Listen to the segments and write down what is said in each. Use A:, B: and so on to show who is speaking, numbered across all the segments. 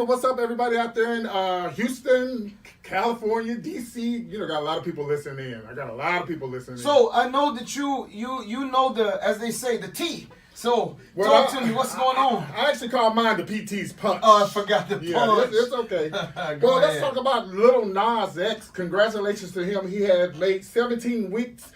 A: family. What's up, everybody out there in Houston, California, DC? You know, got a lot of people listening in. I got a lot of people listening in.
B: So I know that you know the, as they say, the T. So talk to me. What's going on?
A: I actually call mine the PT's punch.
B: Oh, I forgot the punch.
A: Yeah, it's okay. Well, let's talk about Little Nas X. Congratulations to him. He had made 17 weeks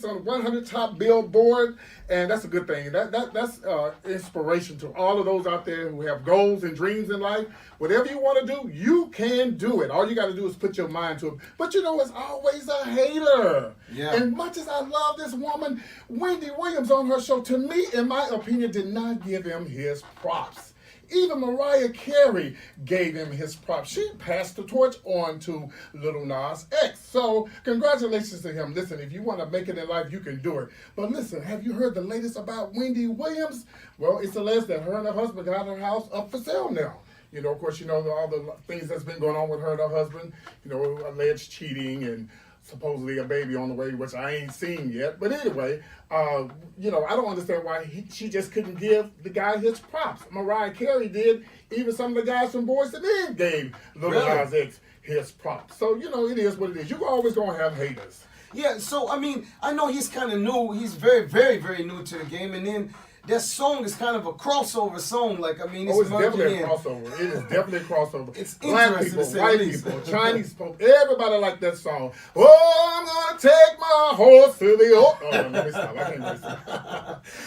A: on 100 top Billboard, and that's a good thing. That's inspiration to all of those out there who have goals and dreams in life. Whatever you want to do, you can do it. All you got to do is put your mind to it. But you know, it's always a hater.
B: Yeah.
A: And much as I love this woman, Wendy Williams on her show, to me, in my opinion, did not give him his props. Even Mariah Carey gave him his props. She passed the torch on to Little Nas X. So congratulations to him. Listen, if you want to make it in life, you can do it. But listen, have you heard the latest about Wendy Williams? Well, it's alleged that her and her husband got her house up for sale now. You know, of course, you know all the things that's been going on with her and her husband. You know, alleged cheating and supposedly a baby on the way, which I ain't seen yet. But anyway, you know, I don't understand why she just couldn't give the guy his props. Mariah Carey did. Even some of the guys from Boys and Men gave Little Nas X his props. So, you know, it is what it is. You're always going to have haters.
B: Yeah, so, I mean, I know he's kind of new. He's very, very, very new to the game. And then that song is kind of a crossover song. Like, I mean,
A: it's definitely a crossover. It is definitely a crossover.
B: It's
A: Black people, white people, Chinese people, everybody like that song. Oh, I'm going to take my horse to the oak. Oh, let me stop. I can't listen.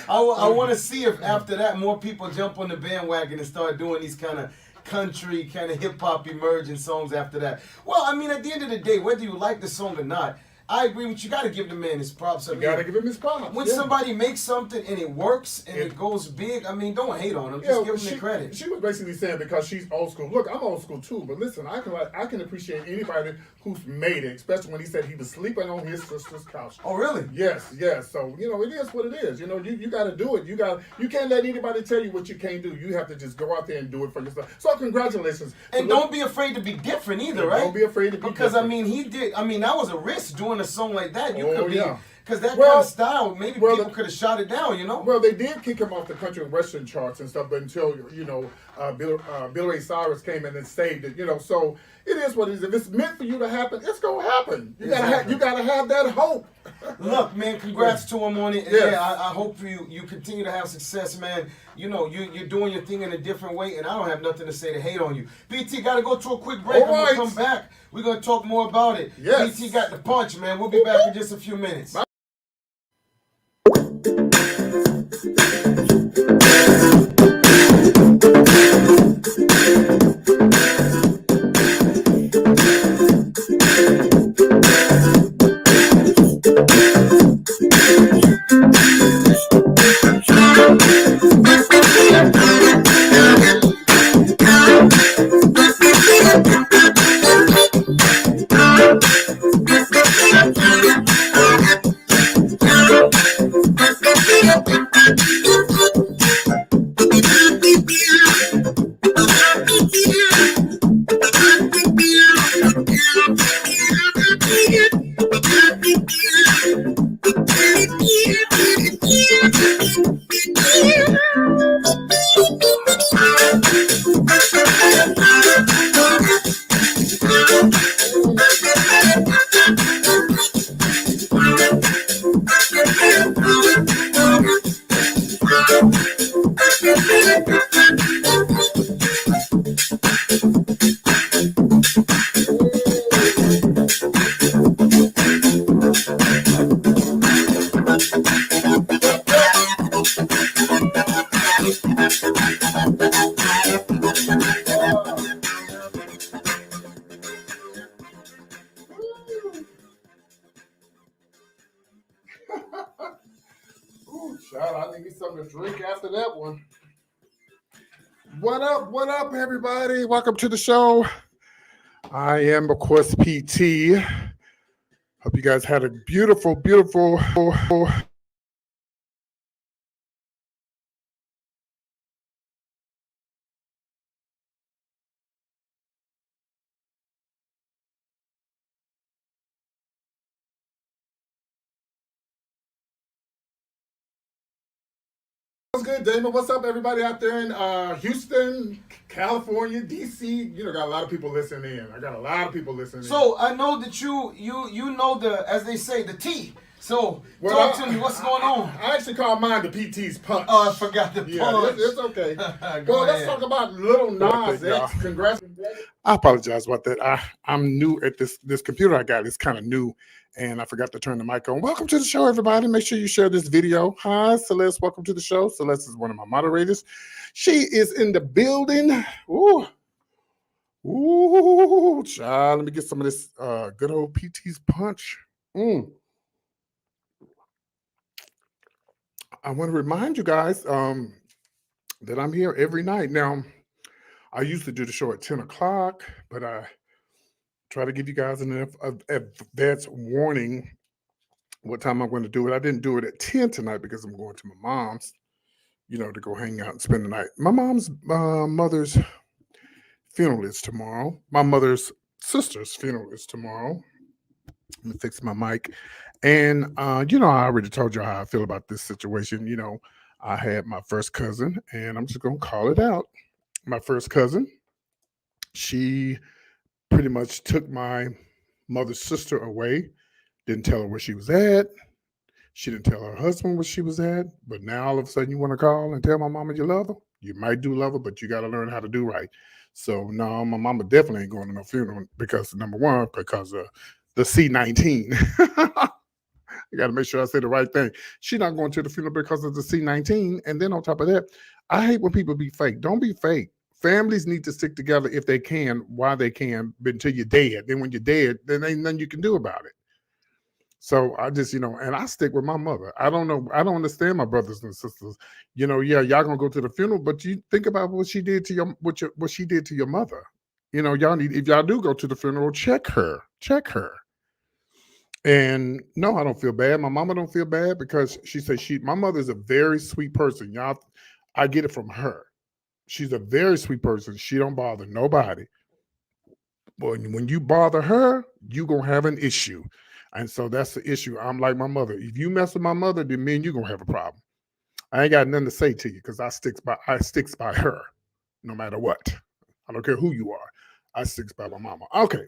B: I want to see if after that more people jump on the bandwagon and start doing these kind of country, kind of hip-hop emerging songs after that. Well, I mean, at the end of the day, whether you like the song or not, I agree with you. Got to give the man his props.
A: You got to give him his props.
B: When somebody makes something and it works and it goes big, I mean, don't hate on him. Just give him the credit.
A: She was basically saying because she's old school. Look, I'm old school too, but listen, I can appreciate anybody who's made it, especially when he said he was sleeping on his sister's couch.
B: Oh, really?
A: Yes. So, you know, it is what it is. You know, you got to do it. You can't let anybody tell you what you can't do. You have to just go out there and do it for yourself. So, congratulations.
B: And don't be afraid to be different either, right?
A: Don't be afraid to be
B: because,
A: different.
B: I mean, he did. I mean, that was a risk doing a song like that. You could be.
A: Yeah.
B: Because that kind of style, maybe people could have shot it down, you know?
A: Well, they did kick him off the country and western charts and stuff, but until, you know, Bill Ray Cyrus came in and saved it, you know. So it is what it is. If it's meant for you to happen, it's going to happen. You gotta have that hope.
B: Look, man, congrats to him on it.
A: Yes.
B: Yeah, I hope you continue to have success, man. You know, you're doing your thing in a different way, and I don't have nothing to say to hate on you. BT, got to go to a quick break.
A: All right.
B: We're going to come back. We're going to talk more about it.
A: Yes.
B: BT got the punch, man. We'll be back in just a few minutes.
A: Bye. Ooh, child, I need something to drink after that one. What up, everybody? Welcome to the show. I am, of course, PT. Hope you guys had a beautiful good, Damon? What's up, everybody out there in Houston, California, DC? You know, got a lot of people listening in. I got a lot of people listening in.
B: So I know that you know the, as they say, the T. So talk to me. What's going on?
A: I actually call mine the PT's punch.
B: Oh, I forgot the punch.
A: Yeah, it's okay.
B: Go
A: Well, let's
B: ahead.
A: talk about Little Nas X. Congrats.
C: I apologize about that. I'm new at this computer I got. It's kind of new, and I forgot to turn the mic on. Welcome to the show, everybody. Make sure you share this video. Hi, Celeste. Welcome to the show. Celeste is one of my moderators. She is in the building. Ooh, child. Let me get some of this good old PT's punch. I want to remind you guys that I'm here every night. Now, I used to do the show at 10 o'clock, but I try to give you guys enough advance warning what time I'm going to do it. I didn't do it at 10 tonight because I'm going to my mom's, to go hang out and spend the night. My mom's mother's funeral is tomorrow. My mother's sister's funeral is tomorrow. Let me fix my mic. And, I already told you how I feel about this situation. I had my first cousin, and I'm just going to call it out. My first cousin, she pretty much took my mother's sister away, didn't tell her where she was at. She didn't tell her husband where she was at. But now all of a sudden you want to call and tell my mama you love her? You might do love her, but you got to learn how to do right. So, no, my mama definitely ain't going to no funeral because, number one, because of the C-19. I got to make sure I say the right thing. She's not going to the funeral because of the C-19. And then on top of that, I hate when people be fake. Don't be fake. Families need to stick together if they can, while they can, until you're dead. Then when you're dead, then ain't nothing you can do about it. So I just, and I stick with my mother. I don't know. I don't understand my brothers and sisters. Yeah, y'all gonna go to the funeral, but you think about what she did to what she did to your mother. Y'all need, if y'all do go to the funeral, check her. And no, I don't feel bad. My mama don't feel bad because she said my mother's a very sweet person. Y'all, I get it from her. She's a very sweet person. She don't bother nobody. But when you bother her, you gonna have an issue. And so that's the issue. I'm like my mother. If you mess with my mother, then me and you gonna have a problem. I ain't got nothing to say to you because I sticks by her, no matter what. I don't care who you are. I sticks by my mama. Okay.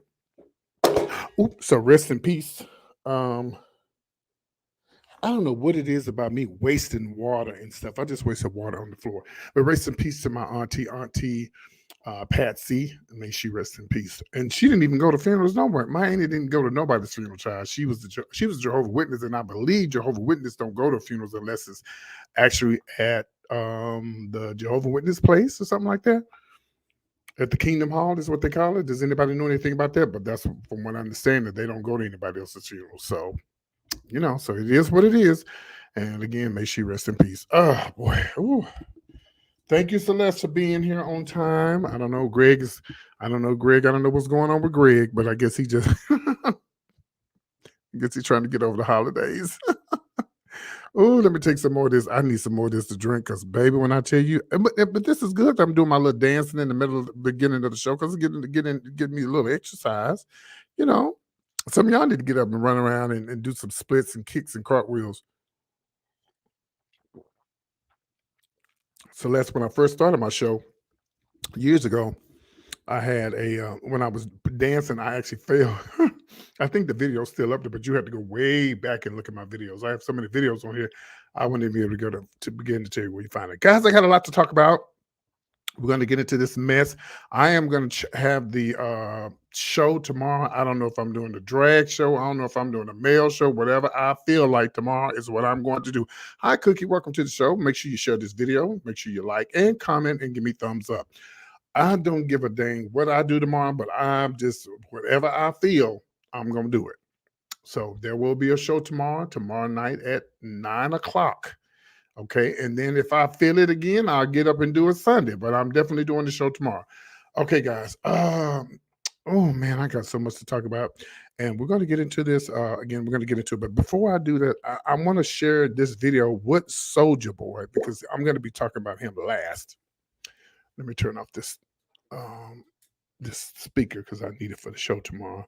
C: Oops. So rest in peace. I don't know what it is about me wasting water and stuff. I just wasted water on the floor. But rest in peace to my auntie Patsy. May she rest in peace. And she didn't even go to funerals nowhere. My auntie didn't go to nobody's funeral, child. She was Jehovah's Witness, and I believe Jehovah's Witness don't go to funerals unless it's actually at the Jehovah's Witness place or something like that. At the Kingdom Hall is what they call it. Does anybody know anything about that? But that's from what I understand, that they don't go to anybody else's funeral. So, so it is what it is. And again, may she rest in peace. Oh, boy. Ooh. Thank you, Celeste, for being here on time. I don't know, Greg. I don't know what's going on with Greg, but I guess he just, he's trying to get over the holidays. Oh, let me take some more of this. I need some more of this to drink because, baby, when I tell you, but this is good. I'm doing my little dancing in the middle of the beginning of the show because it's getting me a little exercise. Some of y'all need to get up and run around and do some splits and kicks and cartwheels. So that's when I first started my show years ago. I had when I was dancing, I actually fell. I think the video's still up there, but you have to go way back and look at my videos. I have so many videos on here. I wouldn't even be able to go to begin to tell you where you find it. Guys, I got a lot to talk about. We're going to get into this mess. I am going to have the show tomorrow. I don't know if I'm doing the drag show. I don't know if I'm doing a male show. Whatever I feel like tomorrow is what I'm going to do. Hi, Cookie. Welcome to the show. Make sure you share this video. Make sure you like and comment and give me thumbs up. I don't give a dang what I do tomorrow, but I'm just, whatever I feel, I'm going to do it. So there will be a show tomorrow night at 9 o'clock. Okay. And then if I feel it again, I'll get up and do it Sunday, but I'm definitely doing the show tomorrow. Okay, guys. Oh man, I got so much to talk about, and we're going to get into this. Again, we're going to get into it. But before I do that, I want to share this video with Soulja Boy because I'm going to be talking about him last. Let me turn off this speaker because I need it for the show tomorrow.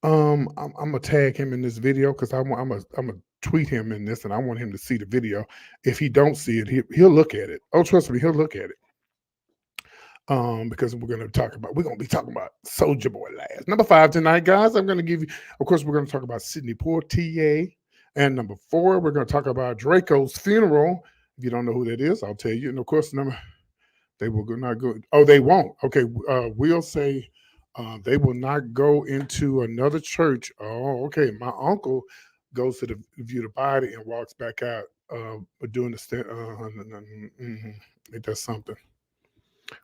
C: I'm gonna tag him in this video because I'm gonna tweet him in this, and I want him to see the video. If he don't see it, he'll look at it. Oh, trust me, he'll look at it. Because we're going to be talking about Soulja Boy last. Number 5 tonight, guys. I'm going to give you, of course, we're going to talk about Sidney Poitier. And number 4, we're going to talk about Draco's funeral. If you don't know who that is, I'll tell you. And of course, they will not go. Oh, they won't. Okay, we'll say they will not go into another church. Oh, okay. My uncle goes to view the body and walks back out. Doing the it does something.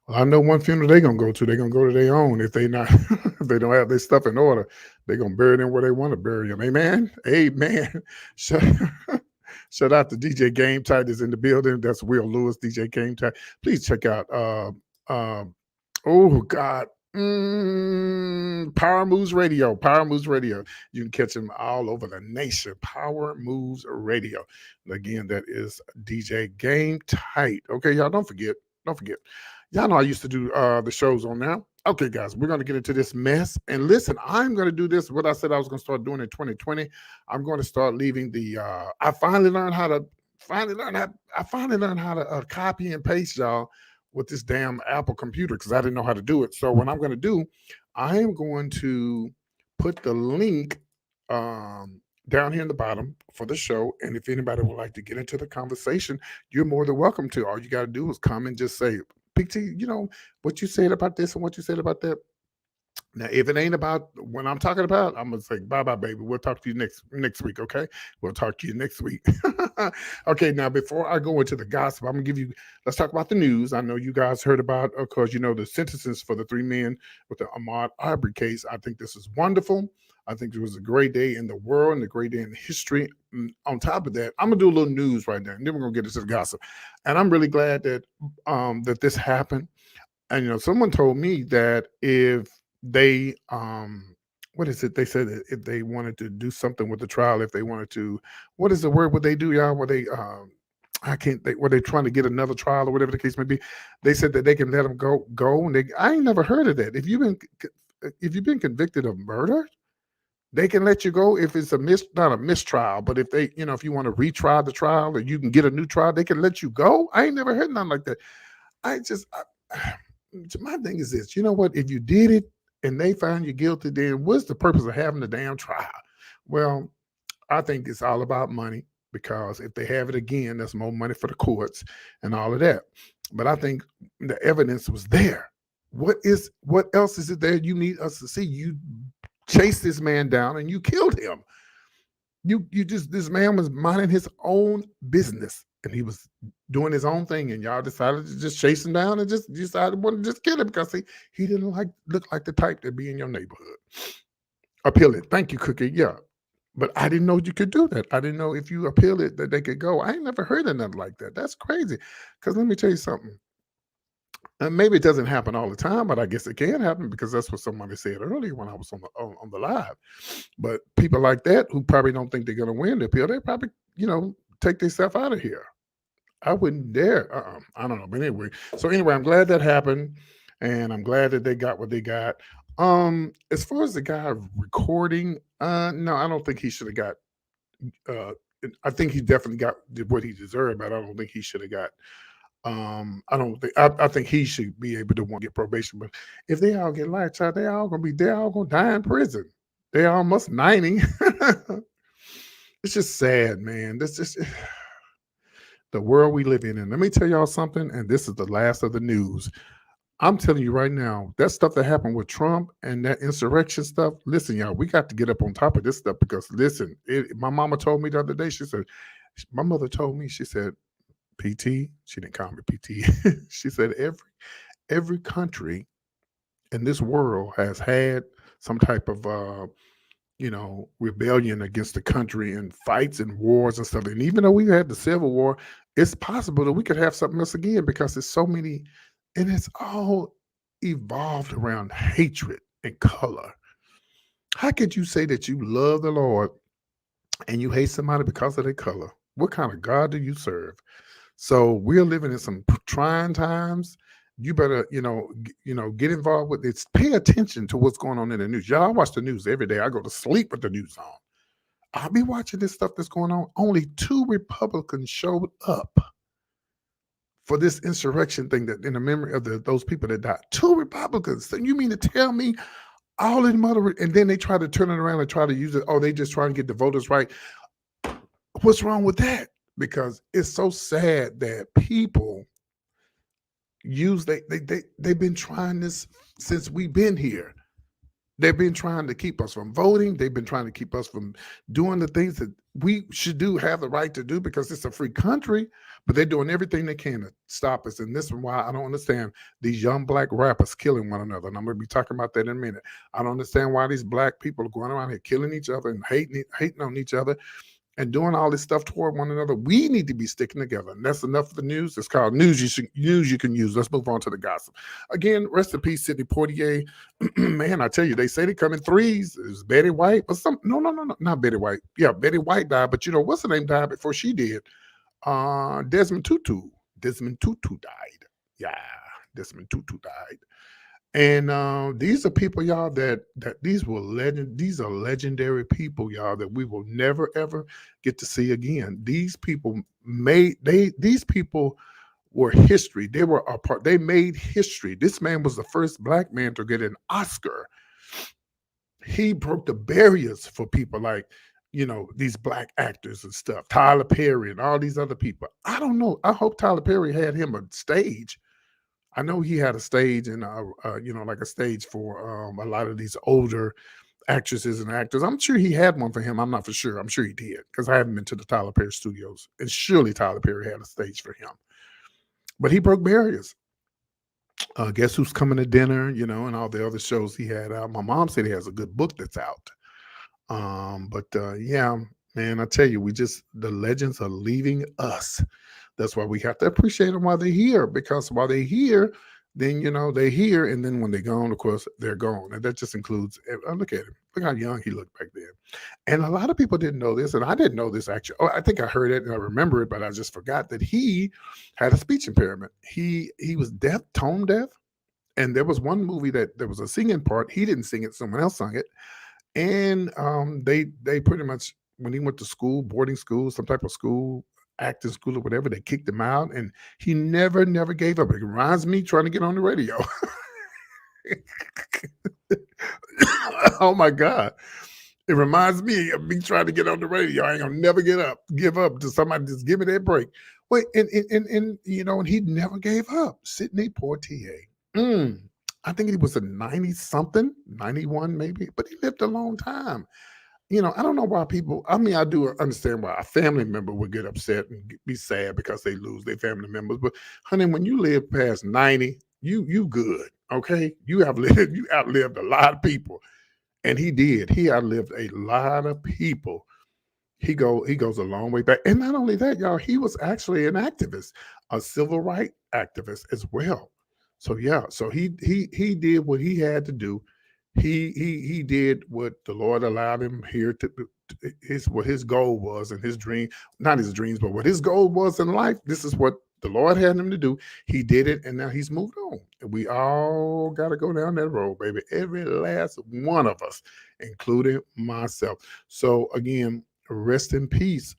C: Well, I know one funeral they're gonna go to. They're gonna go to their own. If they not, if they don't have their stuff in order, they're gonna bury them where they want to bury them. Amen. Amen. Shout, shout out to DJ Game Tight is in the building. That's Will Lewis, DJ Game Tight. Please check out. Oh God. Power Moves Radio. Power Moves Radio. You can catch them all over the nation. Power Moves Radio. And again, that is DJ Game Tight. Okay, y'all. Don't forget. Don't forget. Y'all know I used to do the shows on there. Okay, guys, we're going to get into this mess. And listen, I'm going to do this. What I said I was going to start doing in 2020. I'm going to start leaving the. I finally learned how to copy and paste, y'all, with this damn Apple computer because I didn't know how to do it. So what I'm going to do, I am going to put the link down here in the bottom for the show. And if anybody would like to get into the conversation, you're more than welcome to. All you got to do is come and just say, PT, you know, what you said about this and what you said about that. Now, if it ain't about what I'm talking about, I'm gonna say bye-bye, baby. We'll talk to you next week, okay? We'll talk to you next week. Okay, now before I go into the gossip, I'm gonna give you. Let's talk about the news. I know you guys heard about, of course, you know the sentences for the 3 men with the Ahmaud Arbery case. I think this is wonderful. I think it was a great day in the world and a great day in history. And on top of that, I'm gonna do a little news right now, and then we're gonna get into the gossip. And I'm really glad that that this happened. And you know, someone told me that if they what is it? They said that if they wanted to do something with the trial, if they wanted to, what is the word? What they do, y'all? Where they I can't think. Were they trying to get another trial or whatever the case may be? They said that they can let them go, and I ain't never heard of that. If you've been convicted of murder, they can let you go if it's not a mistrial, but if they, you know, if you want to retry the trial or you can get a new trial, they can let you go. I ain't never heard nothing like that. My thing is this, you know what? If you did it and they found you guilty, then what's the purpose of having the damn trial? Well, I think it's all about money because if they have it again, that's more money for the courts and all of that. But I think the evidence was there. What else is it there you need us to see? You chased this man down and you killed him. This man was minding his own business and he was doing his own thing, and y'all decided to just chase him down and just decided to just kill him because he didn't look like the type that be in your neighborhood. Appeal it. Thank you, Cookie. Yeah. But I didn't know you could do that. I didn't know if you appeal it that they could go. I ain't never heard of nothing like that. That's crazy. Because let me tell you something. And maybe it doesn't happen all the time, but I guess it can happen because that's what somebody said earlier when I was on the live. But people like that who probably don't think they're going to win the appeal, they probably, you know, take themselves out of here. I wouldn't dare. I don't know. But anyway, I'm glad that happened, and I'm glad that they got what they got. As far as the guy recording, no, I don't think he should have got. I think he definitely did what he deserved, but I don't think he should have got. I think he should be able to get probation. But if they all get lifetime, they're all gonna die in prison. They're almost 90. It's just sad, man. That's just the world we live in. And let me tell y'all something, and this is the last of the news. I'm telling you right now, that stuff that happened with Trump and that insurrection stuff, listen, y'all, we got to get up on top of this stuff because, listen, my mama told me the other day, my mother told me, she said, PT, she didn't call me PT. She said every country in this world has had some type of rebellion against the country and fights and wars and stuff. And even though we had the Civil War, it's possible that we could have something else again because there's so many, and it's all evolved around hatred and color. How could you say that you love the Lord and you hate somebody because of their color? What kind of God do you serve? So we're living in some trying times. You better, get involved with it. Pay attention to what's going on in the news. Y'all, I watch the news every day. I go to sleep with the news on. I'll be watching this stuff that's going on. Only 2 Republicans showed up for this insurrection thing that in the memory of those people that died. 2 Republicans. So you mean to tell me all in mother, and then they try to turn it around and try to use it? Oh, they just trying to get the voters right. What's wrong with that? Because it's so sad that people they've been trying this since we've been here. They've been trying to keep us from voting. They've been trying to keep us from doing the things that we should do, have the right to do, because it's a free country. But they're doing everything they can to stop us. And this is why I don't understand these young black rappers killing one another. And I'm going to be talking about that in a minute. I don't understand why these black people are going around here killing each other and hating on each other and doing all this stuff toward one another. We need to be sticking together. And that's enough of the news. It's called news you can use. Let's move on to the gossip. Again, rest in peace, Sidney Poitier. Man, I tell you, they say they come in threes. Is Betty White? But no, not Betty White. Yeah, Betty White died, but what's her name died before she did? Desmond Tutu. Desmond Tutu died. Yeah, Desmond Tutu died. And these are people, y'all, that these are legendary people, y'all, that we will never ever get to see again. These people these people were history. They were a part, they made history. This man was the first black man to get an Oscar. He broke the barriers for people like, these black actors and stuff, Tyler Perry and all these other people. I don't know. I hope Tyler Perry had him a stage. I know he had a stage and, like a stage for a lot of these older actresses and actors. I'm sure he had one for him. I'm not for sure. I'm sure he did, because I haven't been to the Tyler Perry studios. And surely Tyler Perry had a stage for him. But he broke barriers. Guess Who's Coming to Dinner, and all the other shows he had out. My mom said he has a good book that's out. Yeah, man, I tell you, the legends are leaving us. That's why we have to appreciate them while they're here, because while they're here, then, they're here. And then when they're gone, of course, they're gone. And that just includes, look at him. Look how young he looked back then. And a lot of people didn't know this. And I didn't know this actually. Oh, I think I heard it and I remember it, but I just forgot that he had a speech impairment. He was deaf, tone deaf. And there was one movie that there was a singing part. He didn't sing it. Someone else sung it. And they pretty much, when he went to school, boarding school, some type of school, acting school or whatever, they kicked him out, and he never gave up. It reminds me trying to get on the radio. Oh my God. It reminds me of me trying to get on the radio. I ain't gonna never give up to somebody. Just give me that break. Wait, and he never gave up. Sidney Poitier. I think he was a 90-something, 91 maybe, but he lived a long time. I don't know why people, I do understand why a family member would get upset and be sad because they lose their family members. But honey, when you live past 90, you good, okay? You outlived a lot of people. And he did. He outlived a lot of people. He goes a long way back. And not only that, y'all, he was actually an activist, a civil rights activist as well. So yeah, so he did what he had to do. He did what the Lord allowed him here to what his goal was, and his dream, not his dreams, but what his goal was in life. This is what the Lord had him to do. He did it, and now he's moved on. And we all got to go down that road, baby. Every last one of us, including myself. So again, rest in peace,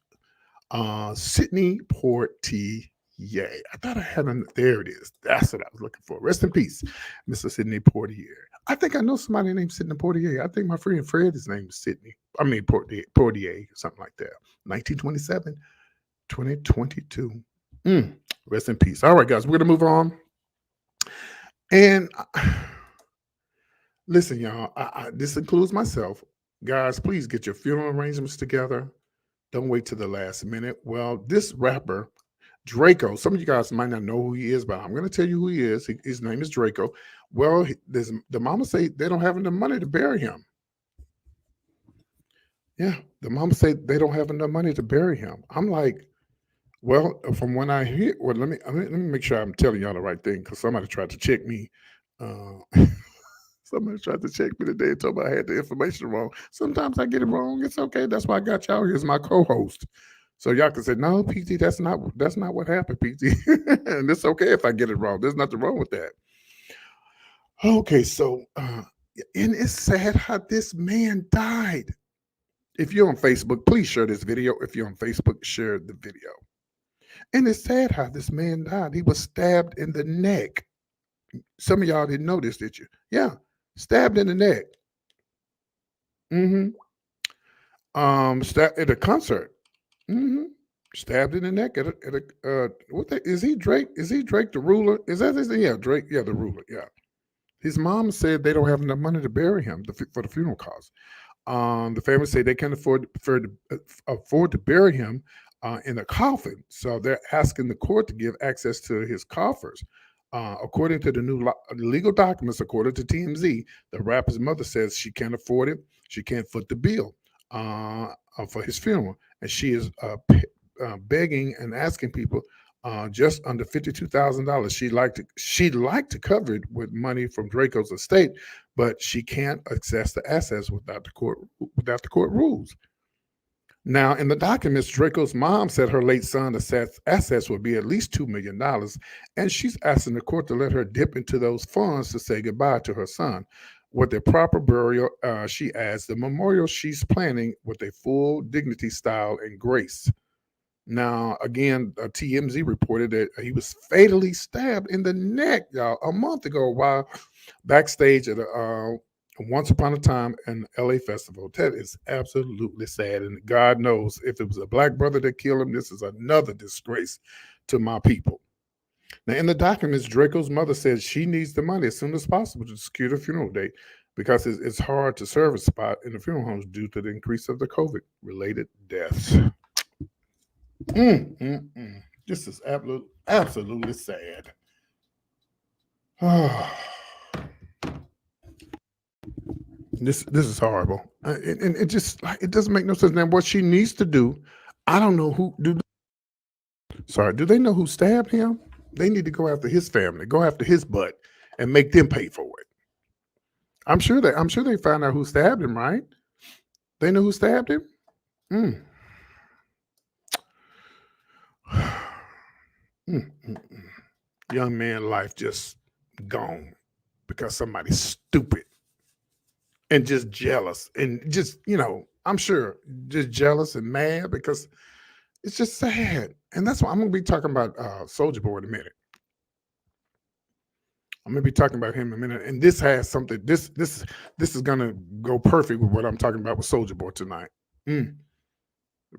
C: Sidney Poitier. I thought I had there it is. That's what I was looking for. Rest in peace, Mr. Sidney Poitier. I think I know somebody named Sidney Poitier. I think my friend Fred, his name is Sidney. Poitier, something like that. 1927, 2022. Rest in peace. All right, guys, we're going to move on. And listen, y'all, this includes myself. Guys, please get your funeral arrangements together. Don't wait till the last minute. Well, this rapper, Draco, some of you guys might not know who he is, but I'm going to tell you who he is. His name is Draco. Well, the mama say they don't have enough money to bury him. Yeah, the mama say they don't have enough money to bury him. I'm like, well, from when I hear, well, let me make sure I'm telling y'all the right thing, because somebody tried to check me. Somebody tried to check me today and told me I had the information wrong. Sometimes I get it wrong. It's okay. That's why I got y'all here as my co-host. So y'all can say, no, PT, that's not what happened, PT. And it's okay if I get it wrong. There's nothing wrong with that. Okay, so and it's sad how this man died. If you're on Facebook, please share this video. If you're on Facebook, share the video. And it's sad how this man died. He was stabbed in the neck. Some of y'all didn't know this, did you? Yeah, stabbed in the neck. Stabbed at a concert. Stabbed in the neck at a is he Drake? Is he Drake the Ruler? Is that his? Yeah, Drake. Yeah, the Ruler. Yeah. His mom said they don't have enough money to bury him for the funeral costs. The family say they can't afford to bury him in a coffin, so they're asking the court to give access to his coffers. According to the new legal documents, according to TMZ, the rapper's mother says she can't afford it. She can't foot the bill for his funeral, and she is begging and asking people just under $52,000. She'd like to cover it with money from Draco's estate, but she can't access the assets without the court rules. Now, in the documents, Draco's mom said her late son's assets would be at least $2 million, and she's asking the court to let her dip into those funds to say goodbye to her son. With a proper burial, she adds, the memorial she's planning with a full dignity, style, and grace. Now, again, TMZ reported that he was fatally stabbed in the neck, y'all, a month ago while backstage at a Once Upon a Time in LA festival. That is absolutely sad. And God knows if it was a black brother that killed him, this is another disgrace to my people. Now, in the documents, Draco's mother says she needs the money as soon as possible to secure the funeral date because it's hard to serve a spot in the funeral homes due to the increase of the COVID-related deaths. This is absolutely sad. This is horrible, and it just it doesn't make no sense. Now, what she needs to do, I don't know who do. Sorry, do they know who stabbed him? They need to go after his family, go after his butt, and make them pay for it. I'm sure they found out who stabbed him, right? They know who stabbed him. Young man life just gone because somebody's stupid and just jealous and just, I'm sure just jealous and mad because it's just sad. And that's why I'm going to be talking about Soulja Boy in a minute. I'm going to be talking about him in a minute. And this has something, this is going to go perfect with what I'm talking about with Soulja Boy tonight.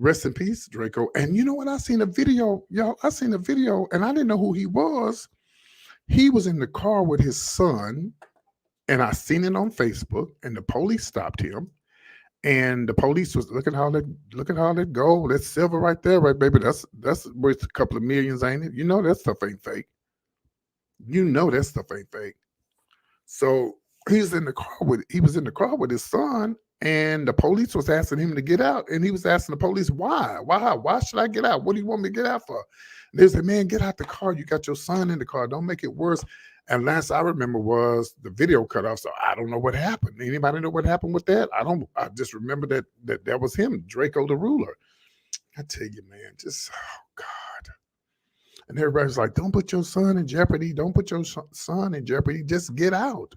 C: Rest in peace, Draco. And you know what? I seen a video, y'all. I seen a video and I didn't know who he was. He was in the car with his son and I seen it on Facebook and the police stopped him. And the police was look at how that gold, that silver right there, right, baby. That's worth a couple of millions, ain't it? You know that stuff ain't fake. You know that stuff ain't fake. So he was in the car with his son, and the police was asking him to get out, and he was asking the police why should I get out? What do you want me to get out for? And they said, man, get out the car. You got your son in the car. Don't make it worse. And last I remember was the video cut off, so I don't know what happened. Anybody know what happened with that? I just remember that was him, Draco the Ruler. I tell you, man, just, oh God. And everybody's like, don't put your son in jeopardy. Don't put your son in jeopardy. Just get out.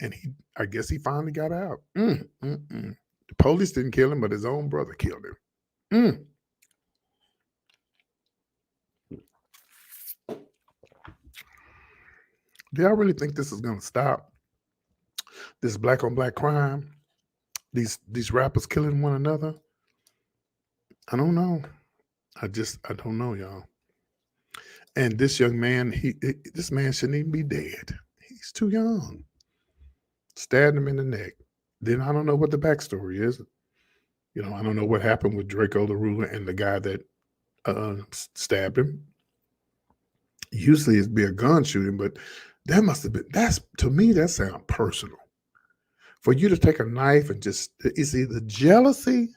C: And I guess he finally got out. The police didn't kill him, but his own brother killed him. Do y'all really think this is going to stop? This black on black crime? These rappers killing one another? I don't know. I don't know, y'all. And this young man, this man shouldn't even be dead. He's too young. Stabbed him in the neck. Then I don't know what the backstory is. I don't know what happened with Draco the Ruler and the guy that stabbed him. Usually it'd be a gun shooting, but that must have been, to me, that sounds personal. For you to take a knife and it's either jealousy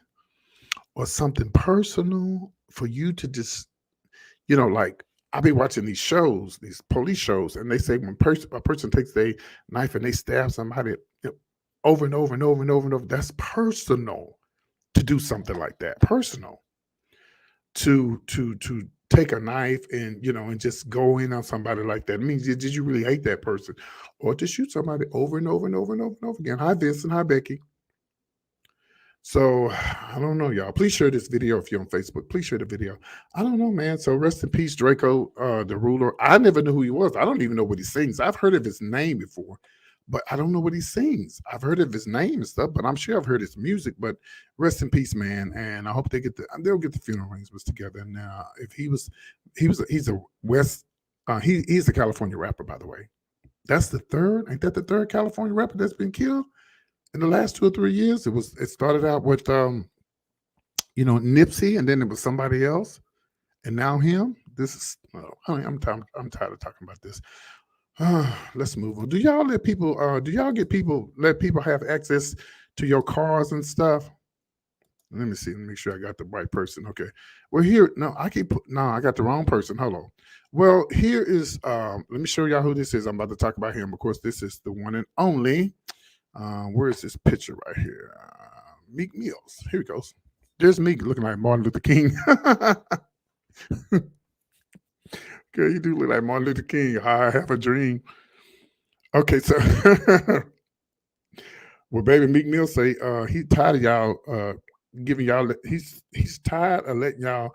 C: or something personal for you to just, like, I'll be watching these shows, these police shows, and they say when a person takes a knife and they stab somebody over and over and over and over and over, that's personal to do something like that. Personal. To take a knife and, and just go in on somebody like that. It means, did you really hate that person? Or to shoot somebody over and over and over and over and over again. Hi, Vincent. Hi, Becky. So I don't know, y'all. Please share this video if you're on Facebook. Please share the video. I don't know, man. So rest in peace, Draco the Ruler. I never knew who he was. I don't even know what he sings. I've heard of his name before, but I don't know what he sings. I've heard of his name and stuff, but I'm sure I've heard his music. But rest in peace, man. And I hope they'll get the funeral arrangements together. And if he's a West, he's a California rapper, by the way. That's the third. Ain't that the third California rapper that's been killed in the last 2 or 3 years? It started out with Nipsey, and then it was somebody else, and now him. This is I'm tired of talking about this. Let's move on. Do y'all let people have access to your cars and stuff? Let me see. Let me make sure I got the right person. Okay. Well, here, no, I got the wrong person. Hold on. Well, here is, let me show y'all who this is. I'm about to talk about him. Of course, this is the one and only. Where is this picture right here? Meek Mills. Here he goes. There's Meek looking like Martin Luther King. Okay, you do look like Martin Luther King. I have a dream. Okay, so well, baby, Meek Mill say he tired of y'all giving y'all. He's tired of letting y'all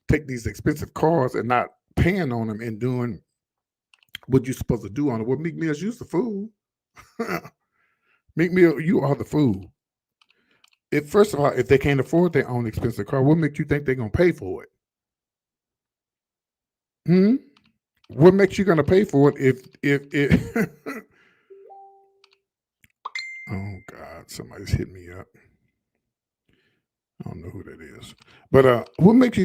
C: take these expensive cars and not paying on them and doing what you're supposed to do on it. Well, Meek Mill's used the fool. Meek Mill, you are the fool. First of all, if they can't afford their own expensive car, what makes you think they're gonna pay for it? What makes you gonna pay for it if oh God, somebody's hit me up. I don't know who that is. But what makes you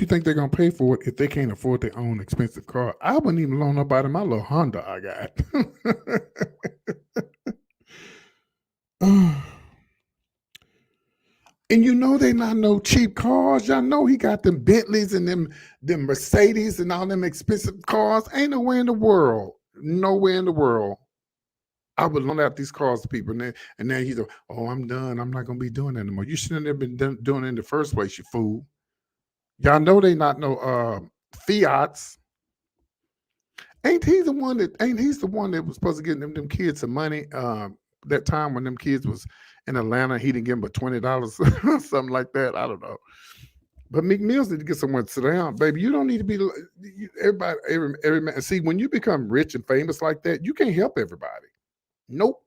C: think they're gonna pay for it if they can't afford their own expensive car? I wouldn't even loan nobody my little Honda I got. And they're not no cheap cars. Y'all know he got them Bentleys and them Mercedes and all them expensive cars. Ain't nowhere in the world. Nowhere in the world. I would loan out these cars to people. And then he's like, oh, I'm done. I'm not going to be doing that anymore. You shouldn't have been doing it in the first place, you fool. Y'all know they not no Fiats. Ain't he the one that was supposed to get them kids some money? That time when them kids was in Atlanta, he didn't give them but $20, something like that. I don't know. But Meek Mills need to get someone to sit down, baby. You don't need to be every man. See, when you become rich and famous like that, you can't help everybody. Nope.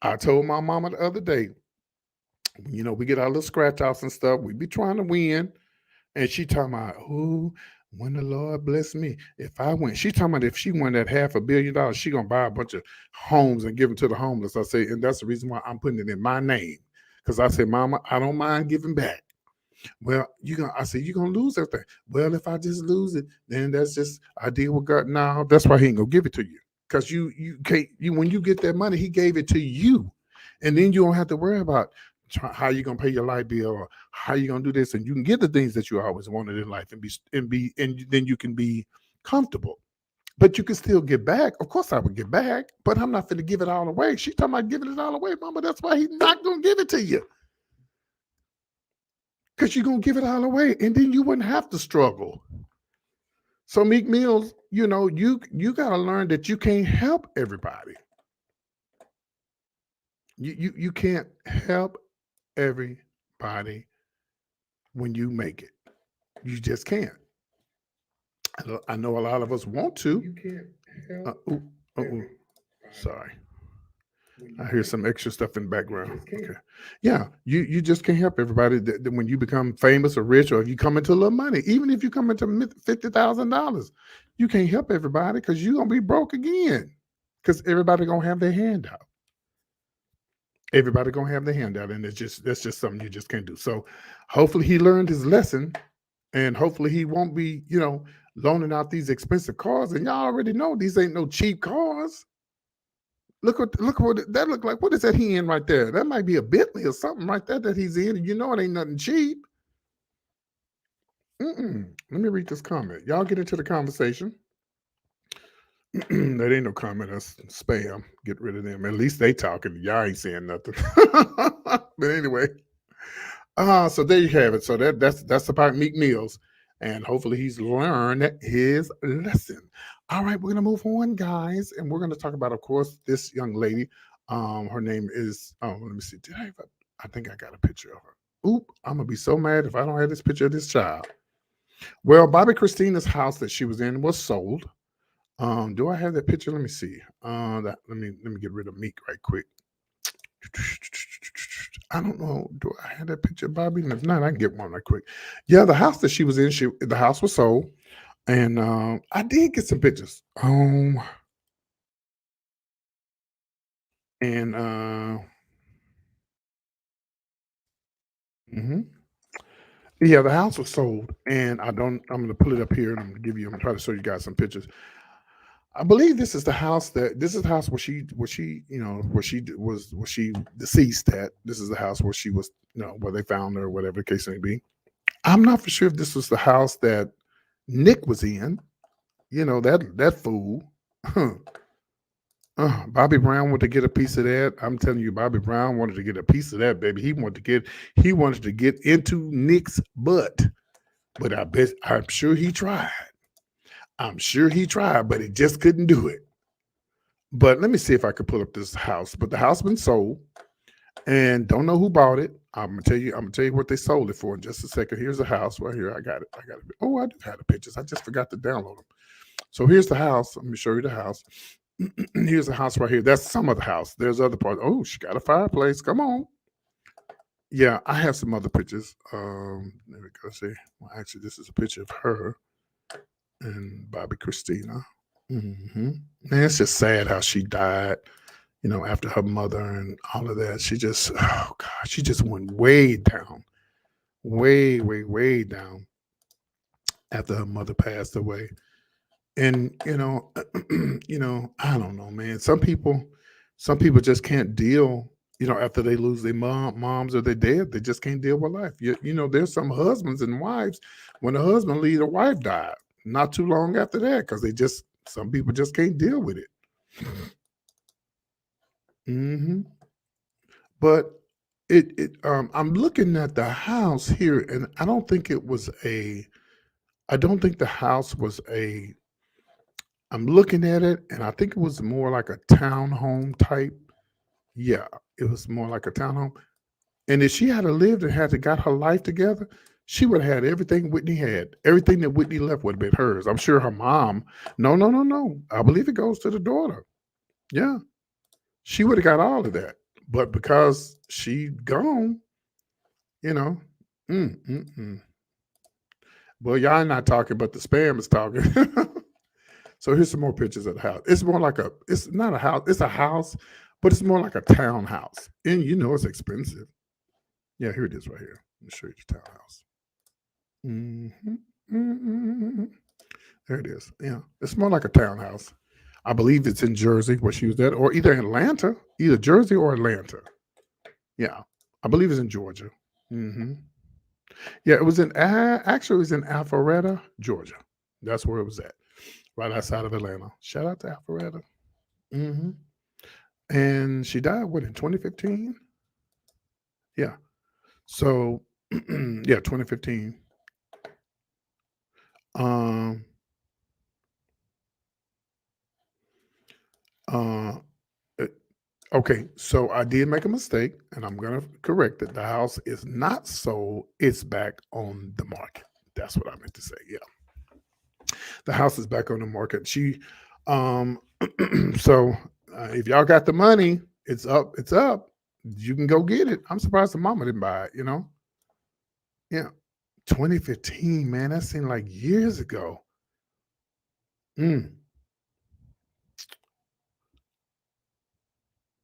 C: I told my mama the other day, we get our little scratch outs and stuff. We be trying to win, and she talking about, oh, when the Lord bless me, if I win, she talking about if she won that $500 million, she gonna buy a bunch of homes and give them to the homeless. I say, and that's the reason why I'm putting it in my name, because I say, Mama, I don't mind giving back. Well, I say you're gonna lose everything. Well, if I just lose it, then that's just I deal with God. No, that's why He ain't gonna give it to you, because you can't. When you get that money, He gave it to you, and then you don't have to worry about how you gonna pay your light bill or how you gonna do this, and you can get the things that you always wanted in life and then you can be comfortable, but you can still get back. Of course, I would get back, but I'm not going to give it all away. She talking about giving it all away, Mama. That's why He's not gonna give it to you, because you're gonna give it all away, and then you wouldn't have to struggle. So Meek Mills, you gotta learn that you can't help everybody. You can't help everybody when you make it. You just can't. I know a lot of us want to. You can't help. Sorry. I hear some extra stuff in the background. Okay. Yeah, you just can't help everybody that when you become famous or rich, or if you come into a little money, even if you come into $50,000, you can't help everybody, because you're gonna be broke again, because everybody gonna have their hand out. Everybody gonna have their hand out, and that's just something you just can't do. So hopefully he learned his lesson, and hopefully he won't be, loaning out these expensive cars. And y'all already know these ain't no cheap cars. Look what that look like. What is that he in right there? That might be a Bentley or something right there that he's in, and it ain't nothing cheap. Let me read this comment. Y'all get into the conversation. That ain't no comment. That's spam. Get rid of them. At least they talking. Y'all ain't saying nothing. But anyway, so there you have it. So that's about Meek Mills, and hopefully he's learned his lesson. All right, we're gonna move on, guys, and we're gonna talk about, of course, this young lady. Her name is, oh, let me see. I think I got a picture of her. Oop, I'm gonna be so mad if I don't have this picture of this child. Well, Bobby Christina's house that she was in was sold. Do I have that picture? Let me see. Let me get rid of Meek right quick. I don't know. Do I have that picture of Bobby? And if not, I can get one right quick. Yeah, the house that she was in, the house was sold, and I did get some pictures. And mhm. Yeah, the house was sold, and I don't. I'm going to pull it up here, and I'm going to give you. I'm going to try to show you guys some pictures. I believe this is the house where she deceased at. This is the house where she was, where they found her, or whatever the case may be. I'm not for sure if this was the house that Nick was in. That fool. Bobby Brown wanted to get a piece of that. I'm telling you, Bobby Brown wanted to get a piece of that, baby. He wanted to get into Nick's butt. But I'm sure he tried. I'm sure he tried, but he just couldn't do it. But let me see if I could pull up this house. But the house been sold, and don't know who bought it. I'm gonna tell you what they sold it for in just a second. Here's the house right here. I got it. Oh, I do have the pictures. I just forgot to download them. So here's the house. Let me show you the house. Here's the house right here. That's some of the house. There's other parts. Oh, she got a fireplace. Come on. Yeah, I have some other pictures. There we go. See, well, actually, this is a picture of her and Bobby Kristina. Man, it's just sad how she died. After her mother and all of that. Oh God, she just went way down, way, way, way down after her mother passed away. And I don't know, man. Some people just can't deal. After they lose their moms or they're dead, they just can't deal with life. There's some husbands and wives. When the husband leaves, the wife died not too long after that because some people just can't deal with it. hmm But I'm looking at the house here, and I don't think it was a. I don't think the house was a. I'm looking at it, and I think it was more like a townhome type. Yeah, it was more like a townhome. And if she had to lived and had to got her life together, she would have had everything Whitney had. Everything that Whitney left would have been hers. I'm sure her mom. No, no, no, no. I believe it goes to the daughter. Yeah, she would have got all of that. But because she gone, you know. Mm, mm, mm. Well, y'all not talking, but the spam is talking. So here's some more pictures of the house. It's not a house, it's a house, but it's more like a townhouse. And it's expensive. Yeah, here it is right here. Let me show you the townhouse. There it is. Yeah, it's more like a townhouse. I believe it's in Jersey where she was at, or either Atlanta, either Jersey or Atlanta. Yeah, I believe it's in Georgia. Yeah, it was actually it was in Alpharetta, Georgia. That's where it was at, right outside of Atlanta. Shout out to Alpharetta. hmm And she died in 2015. Yeah. So yeah, 2015. Um. Uh. Okay, so I did make a mistake, and I'm gonna correct it. The house is not sold; it's back on the market. That's what I meant to say. Yeah, the house is back on the market. Um, so if y'all got the money, it's up. It's up. You can go get it. I'm surprised the mama didn't buy it. Yeah, 2015, man. That seemed like years ago. Mm,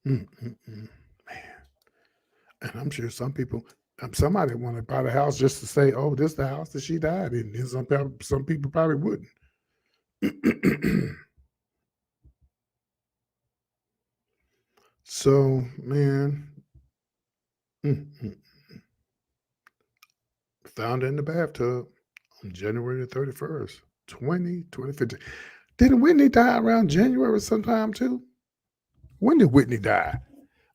C: man. And I'm sure somebody want to buy the house just to say, "Oh, this is the house that she died in." And some people probably wouldn't. So, man, mm, mm, found her in the bathtub on January the 31st, 2015. Didn't Whitney die around January sometime too? When did Whitney die?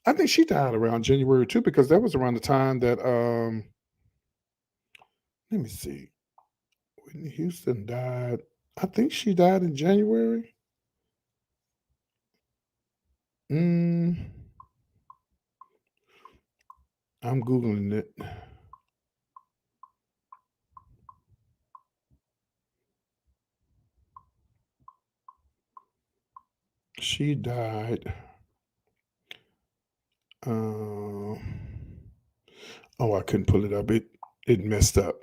C: I think she died around January too, because that was around the time that let me see. Whitney Houston died. I think she died in January. Mm. I'm Googling it. She died. Uh, oh, I couldn't pull it up. It messed up.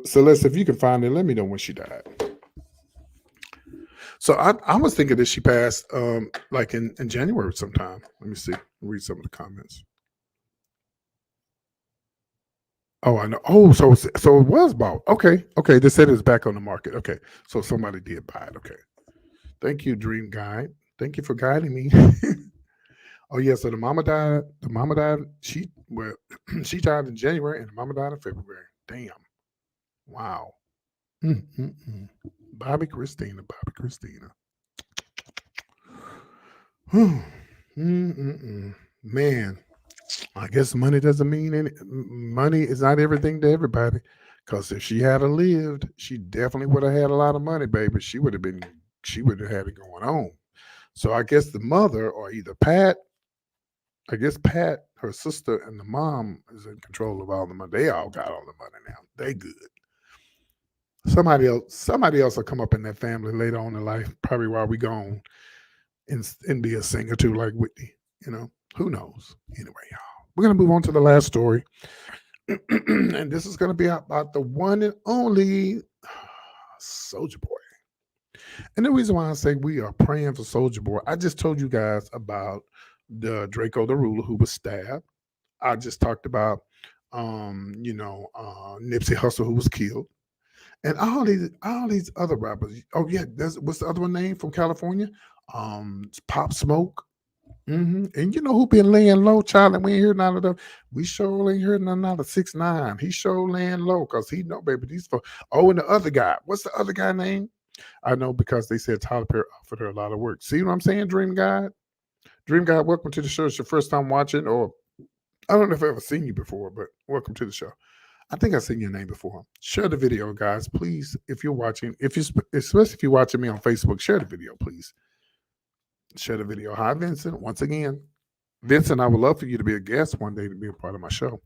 C: Celeste, if you can find it, let me know when she died. So I was thinking that she passed like in January sometime. Let me see. Read some of the comments. Oh, I know. Oh, so it was bought. Okay. They said it was back on the market. Okay. So somebody did buy it. Okay. Thank you, Dream Guide. Thank you for guiding me. Oh yeah, so the mama died. The mama died. She died in January, and the mama died in February. Damn. Wow. Mm-mm-mm. Bobby Christina. Mm-mm-mm. Man, I guess money doesn't mean any. Money is not everything to everybody. Because if she had lived, she definitely would have had a lot of money, baby. She would have been. She would have had it going on. So I guess the mother, or either Pat, I guess Pat, her sister, and the mom is in control of all the money. They all got all the money now. They good. Somebody else will come up in that family later on in life, probably while we gone, and be a singer too, like Whitney. You know, who knows? Anyway, y'all, we're gonna move on to the last story, and this is gonna be about the one and only Soulja Boy. And the reason why I say we are praying for Soulja Boy, I just told you guys about the Draco the Ruler who was stabbed. I just talked about, Nipsey Hussle who was killed, and all these other rappers. Oh yeah, what's the other one name from California? It's Pop Smoke. And you know who been laying low, child, and we ain't heard none of them. We sure ain't heard none out of 6ix9ine. He sure laying low because he know, baby, these for. Oh, and the other guy. What's the other guy name? I know because they said Tyler Perry offered her a lot of work. See what I'm saying, Dream God? Dream God, welcome to the show. It's your first time watching, or I don't know if I've ever seen you before, but welcome to the show. I think I've seen your name before. Share the video, guys, please. If you're watching, especially if you're watching me on Facebook, share the video, please. Share the video. Hi, Vincent. Once again, Vincent, I would love for you to be a guest one day to be a part of my show.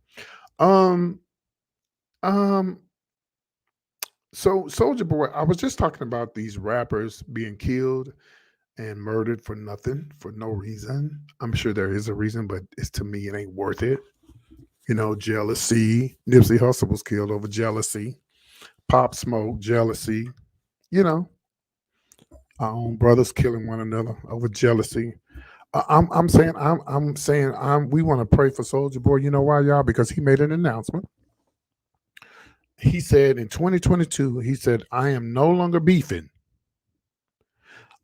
C: Um, um, so Soulja Boy, I was just talking about these rappers being killed and murdered for nothing, for no reason. I'm sure there is a reason, but it's to me, it ain't worth it. You know, jealousy. Nipsey Hussle was killed over jealousy. Pop Smoke, jealousy. You know, our own brothers killing one another over jealousy. I'm saying we want to pray for Soulja Boy. You know why, y'all? Because he made an announcement. He said in 2022, he said, I am no longer beefing.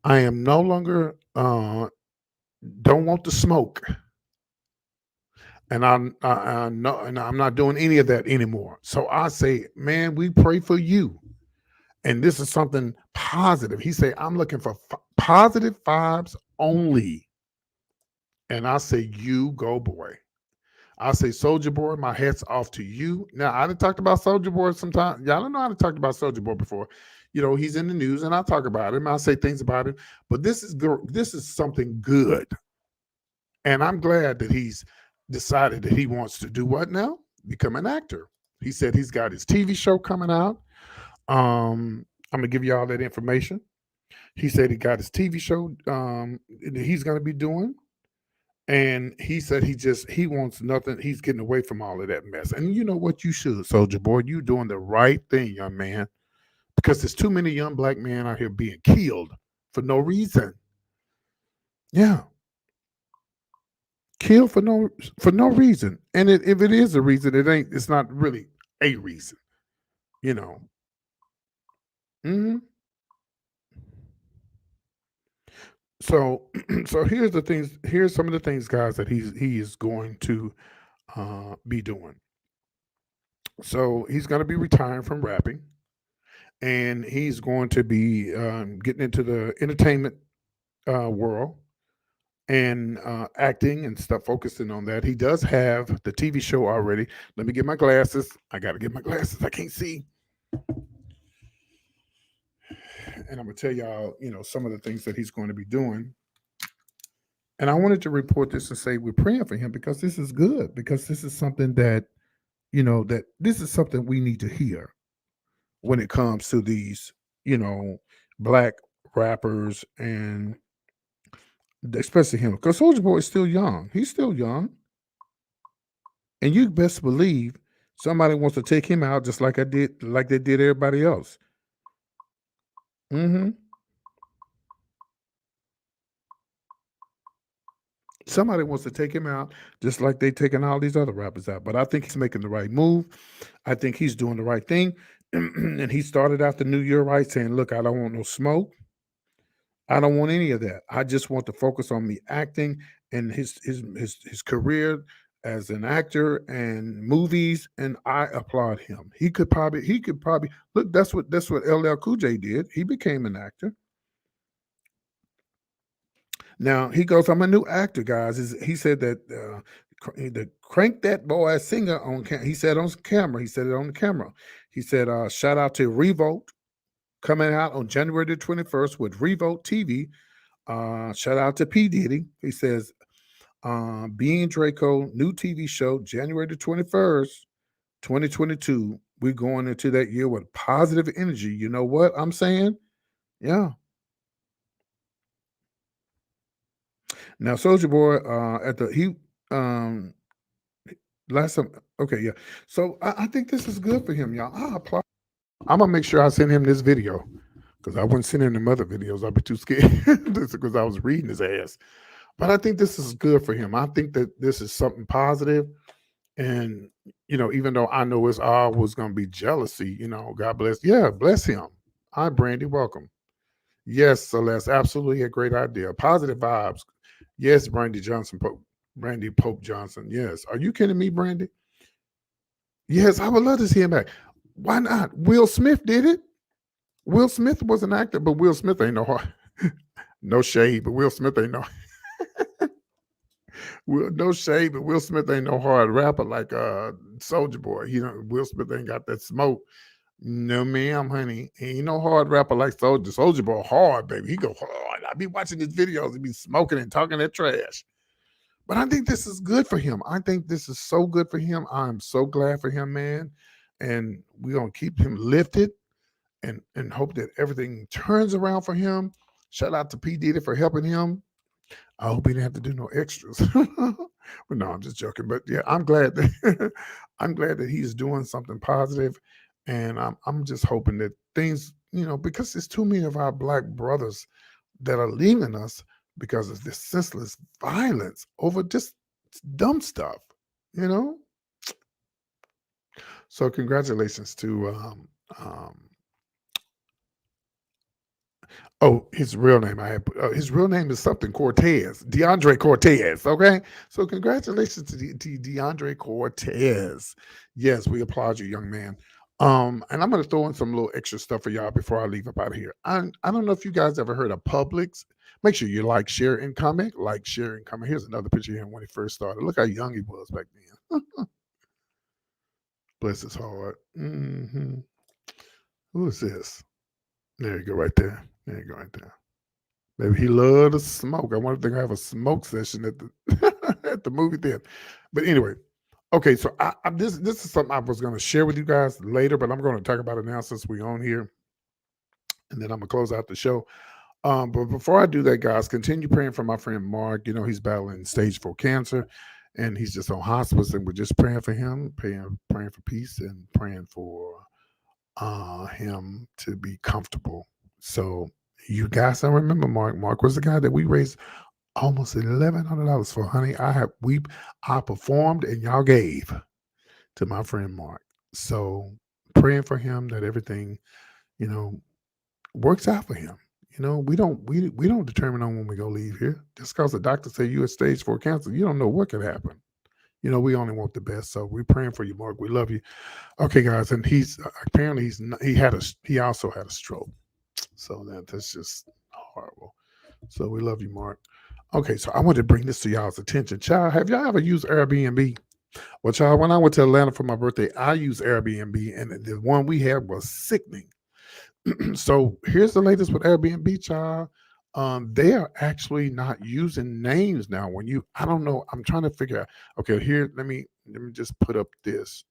C: I am no longer don't want the smoke. And I'm not doing any of that anymore. So I say, man, we pray for you. And this is something positive. He said, I'm looking for positive vibes only. And I say, you go, boy. I say, Soulja Boy, my hat's off to you. Now, I done talked about Soulja Boy sometimes. Y'all don't know how to talk about Soulja Boy before. You know, he's in the news, and I talk about him. I say things about him. But this is good. This is something good. And I'm glad that he's decided that he wants to do what now? Become an actor. He said he's got his TV show coming out. I'm gonna give you all that information. He said he got his TV show that he's gonna be doing. And he said he wants nothing. He's getting away from all of that mess. And you know what? You should, Soulja Boy. You doing the right thing, young man. Because there's too many young black men out here being killed for no reason. Yeah. Killed for no reason. And if it is a reason, it's not really a reason. You know. hmm So so here's the things, here's some of the things, guys, that he is going to be doing. So he's going to be retiring from rapping, and he's going to be getting into the entertainment world and acting and stuff, focusing on that. He does have the TV show already. Let me get my glasses. I got to get my glasses. I can't see. And I'm gonna tell y'all, some of the things that he's going to be doing. And I wanted to report this and say we're praying for him because this is good, because this is something that, that this is something we need to hear when it comes to these, you know, black rappers, and especially him, because Soulja Boy is still young. He's still young. And you best believe somebody wants to take him out just like they did everybody else. hmm Somebody wants to take him out just like they taking all these other rappers out. But I think he's making the right move. I think he's doing the right thing. And he started out the new year right, saying, "Look, I don't want no smoke. I don't want any of that. I just want to focus on me acting and his career as an actor and movies." And I applaud him. He could probably look. That's what LL Cool J did. He became an actor. Now he goes, "I'm a new actor, guys." He said that the crank that boy singer on. He said on camera. He said it on the camera. He said, "Shout out to Revolt coming out on January the 21st with Revolt TV. Shout out to P Diddy." He says, "Being Draco new TV show January the 21st, 2022. We're going into that year with positive energy." You know what I'm saying? Yeah. Now, Soldier Boy, at the he last time. Okay, yeah. So I think this is good for him, y'all. I applaud. I'm gonna make sure I send him this video because I wouldn't send him them other videos. I'd be too scared because I was reading his ass. But I think this is good for him. I think that this is something positive. And, even though I know it's always going to be jealousy, God bless. Yeah, bless him. Hi, Brandy. Welcome. Yes, Celeste. Absolutely a great idea. Positive vibes. Yes, Brandy Johnson. Brandy Pope Johnson. Yes. Are you kidding me, Brandy? Yes, I would love to see him back. Why not? Will Smith did it. Will Smith was an actor, but Will Smith ain't no hard. No shade, but Will Smith ain't no. No shade, but Will Smith ain't no hard rapper like Soldier Boy. Will Smith ain't got that smoke. No, ma'am, honey. He ain't no hard rapper like Soldier. Soldier Boy hard, baby. He go hard. I be watching his videos. He be smoking and talking that trash. But I think this is good for him. I think this is so good for him. I'm so glad for him, man. And we're gonna keep him lifted and hope that everything turns around for him. Shout out to P. Diddy for helping him. I hope he didn't have to do no extras. But no, I'm just joking. But yeah, I'm glad that I'm glad that he's doing something positive, and I'm just hoping that things, because there's too many of our black brothers that are leaving us because of this senseless violence over just dumb stuff, you know. So congratulations to oh, his real name. His real name is something Cortez, DeAndre Cortez. Okay, so congratulations to DeAndre Cortez. Yes, we applaud you, young man. And I'm gonna throw in some little extra stuff for y'all before I leave up out of here. I don't know if you guys ever heard of Publix. Make sure you like, share, and comment. Like, share, and comment. Here's another picture of him when he first started. Look how young he was back then. Bless his heart. Who is this? There you go, right there. There you go, right there. Maybe he loved to smoke. I wonder if they're gonna have a smoke session at the at the movie theater. But anyway, okay. So this is something I was gonna share with you guys later, but I'm gonna talk about it now since we're on here, and then I'm gonna close out the show. But before I do that, guys, continue praying for my friend Mark. He's battling stage 4 cancer, and he's just on hospice, and we're just praying for him, praying for peace, and praying for him to be comfortable. So you guys, I remember Mark. Mark was the guy that we raised almost $1,100 for. Honey, I performed and y'all gave to my friend Mark. So praying for him that everything, works out for him. We don't determine on when we go leave here. Just because the doctor say you at stage 4 cancer, you don't know what could happen. We only want the best. So we're praying for you, Mark. We love you. Okay, guys, and he's apparently he also had a stroke. So that's just horrible. So we love you, Mark. Okay, so I want to bring this to y'all's attention. Child, have y'all ever used Airbnb? Well, child, when I went to Atlanta for my birthday, I used Airbnb, and the one we had was sickening. So here's the latest with Airbnb, child. they are actually not using names now. When you, I don't know, I'm trying to figure out. Okay, here, let me just put up this.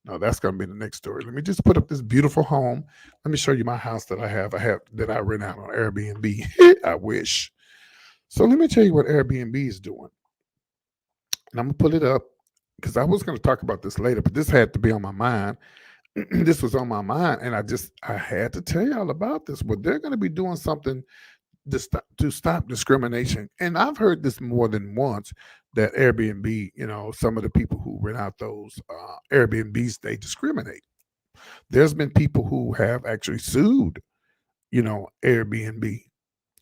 C: No, that's gonna be the next story. Let me just put up this beautiful home. Let me show you my house that I have. I have that I rent out on Airbnb. I wish. So let me tell you what Airbnb is doing. And I'm gonna pull it up because I was gonna talk about this later, but this had to be on my mind. This was on my mind, and I had to tell y'all about this. But they're gonna be doing something to stop discrimination. And I've heard this more than once that Airbnb, some of the people who rent out those Airbnbs, they discriminate. There's been people who have actually sued, Airbnb.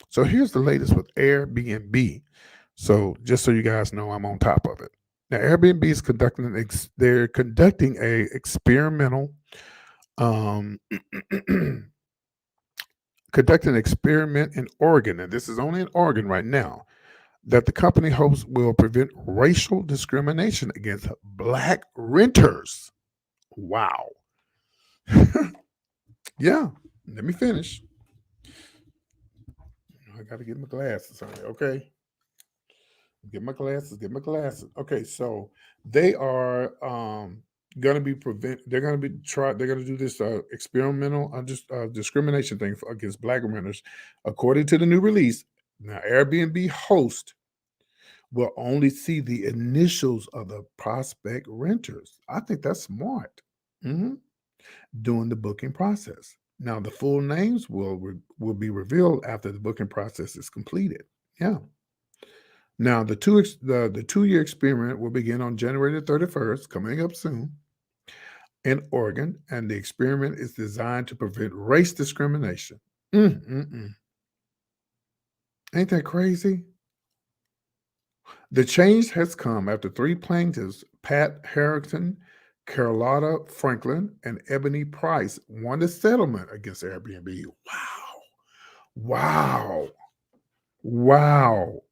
C: So here's the latest with Airbnb. So just so you guys know, I'm on top of it. Now, Airbnb is they're conducting a experimental um, conducting an experiment in Oregon, and this is only in Oregon right now, that the company hopes will prevent racial discrimination against black renters. Wow. Yeah, let me finish. I got to get my glasses on it, okay? Get my glasses. Okay, so they are going to be they're going to do this experimental discrimination thing against black renters. According to the new release, now Airbnb host will only see the initials of the prospect renters. I think that's smart. Mhm. During the booking process. Now the full names will be revealed after the booking process is completed. Yeah. Now the 2-year experiment will begin on January the 31st, coming up soon in Oregon, and the experiment is designed to prevent race discrimination. Mm-mm-mm. Ain't that crazy? The change has come after 3 plaintiffs, Pat Harrington, Carlotta Franklin, and Ebony Price, won a settlement against Airbnb. Wow. Wow. Wow.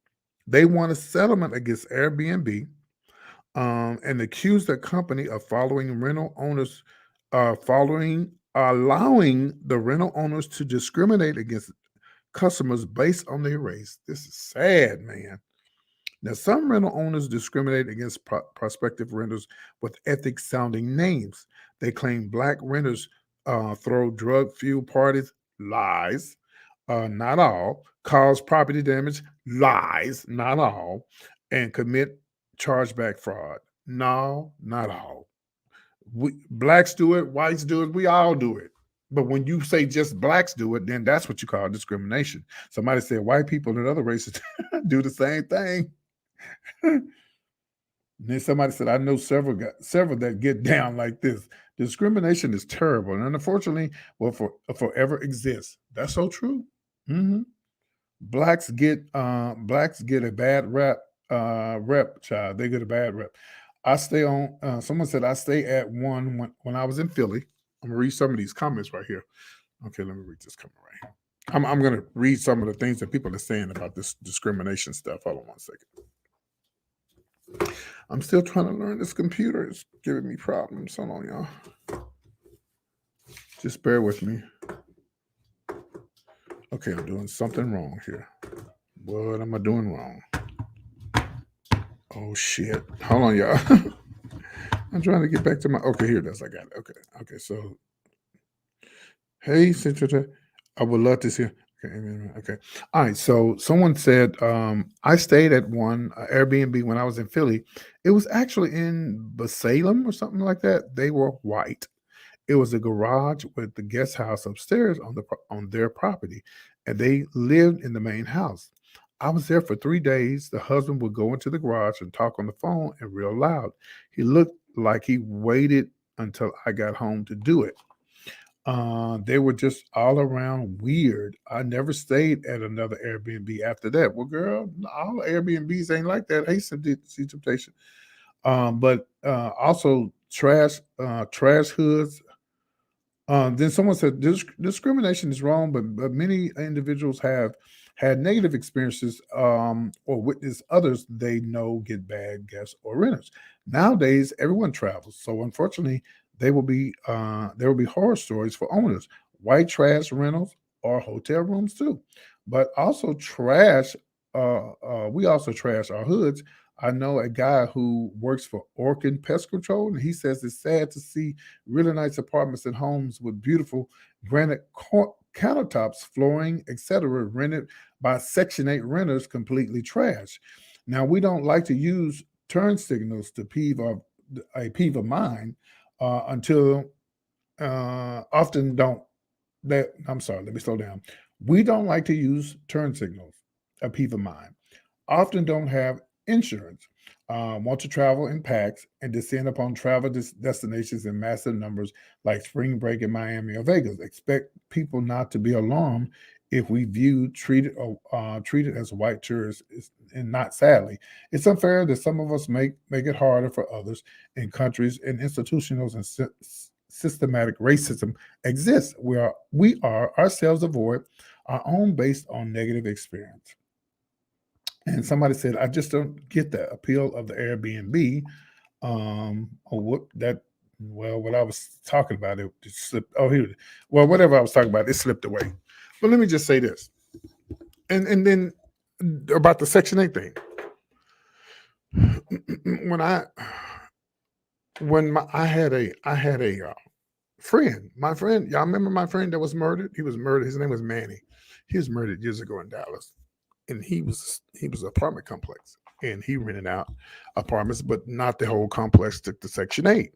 C: They won a settlement against Airbnb and accused the company of allowing the rental owners to discriminate against customers based on their race. This is sad, man. Now, some rental owners discriminate against prospective renters with ethic sounding names. They claim black renters throw drug fueled parties, lies, not all, cause property damage, lies, not all, and commit chargeback fraud. No, not all. Blacks do it, whites do it, we all do it. But when you say just blacks do it, then that's what you call discrimination. Somebody said white people and other races do the same thing. And then somebody said, I know several that get down like this. Discrimination is terrible, and unfortunately, will forever exist. That's so true. Mhm. Blacks get a bad rep, child. They get a bad rep. I stay on. Someone said I stay at one when I was in Philly. I'm gonna read some of these comments right here. Okay, let me read this comment right here. I'm gonna read some of the things that people are saying about this discrimination stuff. Hold on one second. I'm still trying to learn this computer. It's giving me problems. Hold on, y'all. Just bear with me. Okay, I'm doing something wrong here. What am I doing wrong? Oh shit. Hold on, y'all. I'm trying to get back to my okay, here it is. I got it. Okay. So hey, Central, I would love to see. Okay. All right. So someone said I stayed at one Airbnb when I was in Philly. It was actually in Salem or something like that. They were white. It was a garage with the guest house upstairs on their property, and they lived in the main house. I was there for 3 days. The husband would go into the garage and talk on the phone and real loud. He looked like he waited until I got home to do it. They were just all around weird. I never stayed at another Airbnb after that. Well, girl, all Airbnbs ain't like that. Hey, see temptation. But also trash hoods. Then someone said discrimination is wrong, but many individuals have had negative experiences or witness others they know get bad guests or renters. Nowadays, everyone travels, so unfortunately, there will be horror stories for owners, white trash rentals or hotel rooms too. but also trash. We also trash our hoods. I know a guy who works for Orkin Pest Control, and he says it's sad to see really nice apartments and homes with beautiful granite countertops, flooring, etc., rented by Section 8 renters completely trashed. Now, we don't like to use turn signals to a peeve of mine until often don't that I'm sorry, let me slow down. We don't like to use turn signals, a peeve of mine. Often don't have insurance, want to travel in packs, and descend upon travel destinations in massive numbers like spring break in Miami or Vegas. Expect people not to be alarmed if we treated as white tourists, and not sadly. It's unfair that some of us make it harder for others in countries and institutions and systematic racism exists. We are ourselves avoid our own based on negative experience. And somebody said, I just don't get the appeal of the Airbnb. Or what that well, what I was talking about, it just slipped. Oh, here. Well, whatever I was talking about, it slipped away. But let me just say this. And then about the Section 8 thing. I had a friend. My friend, y'all remember my friend that was murdered? He was murdered. His name was Manny. He was murdered years ago in Dallas, and he was an apartment complex, and he rented out apartments, but not the whole complex. Took the Section 8,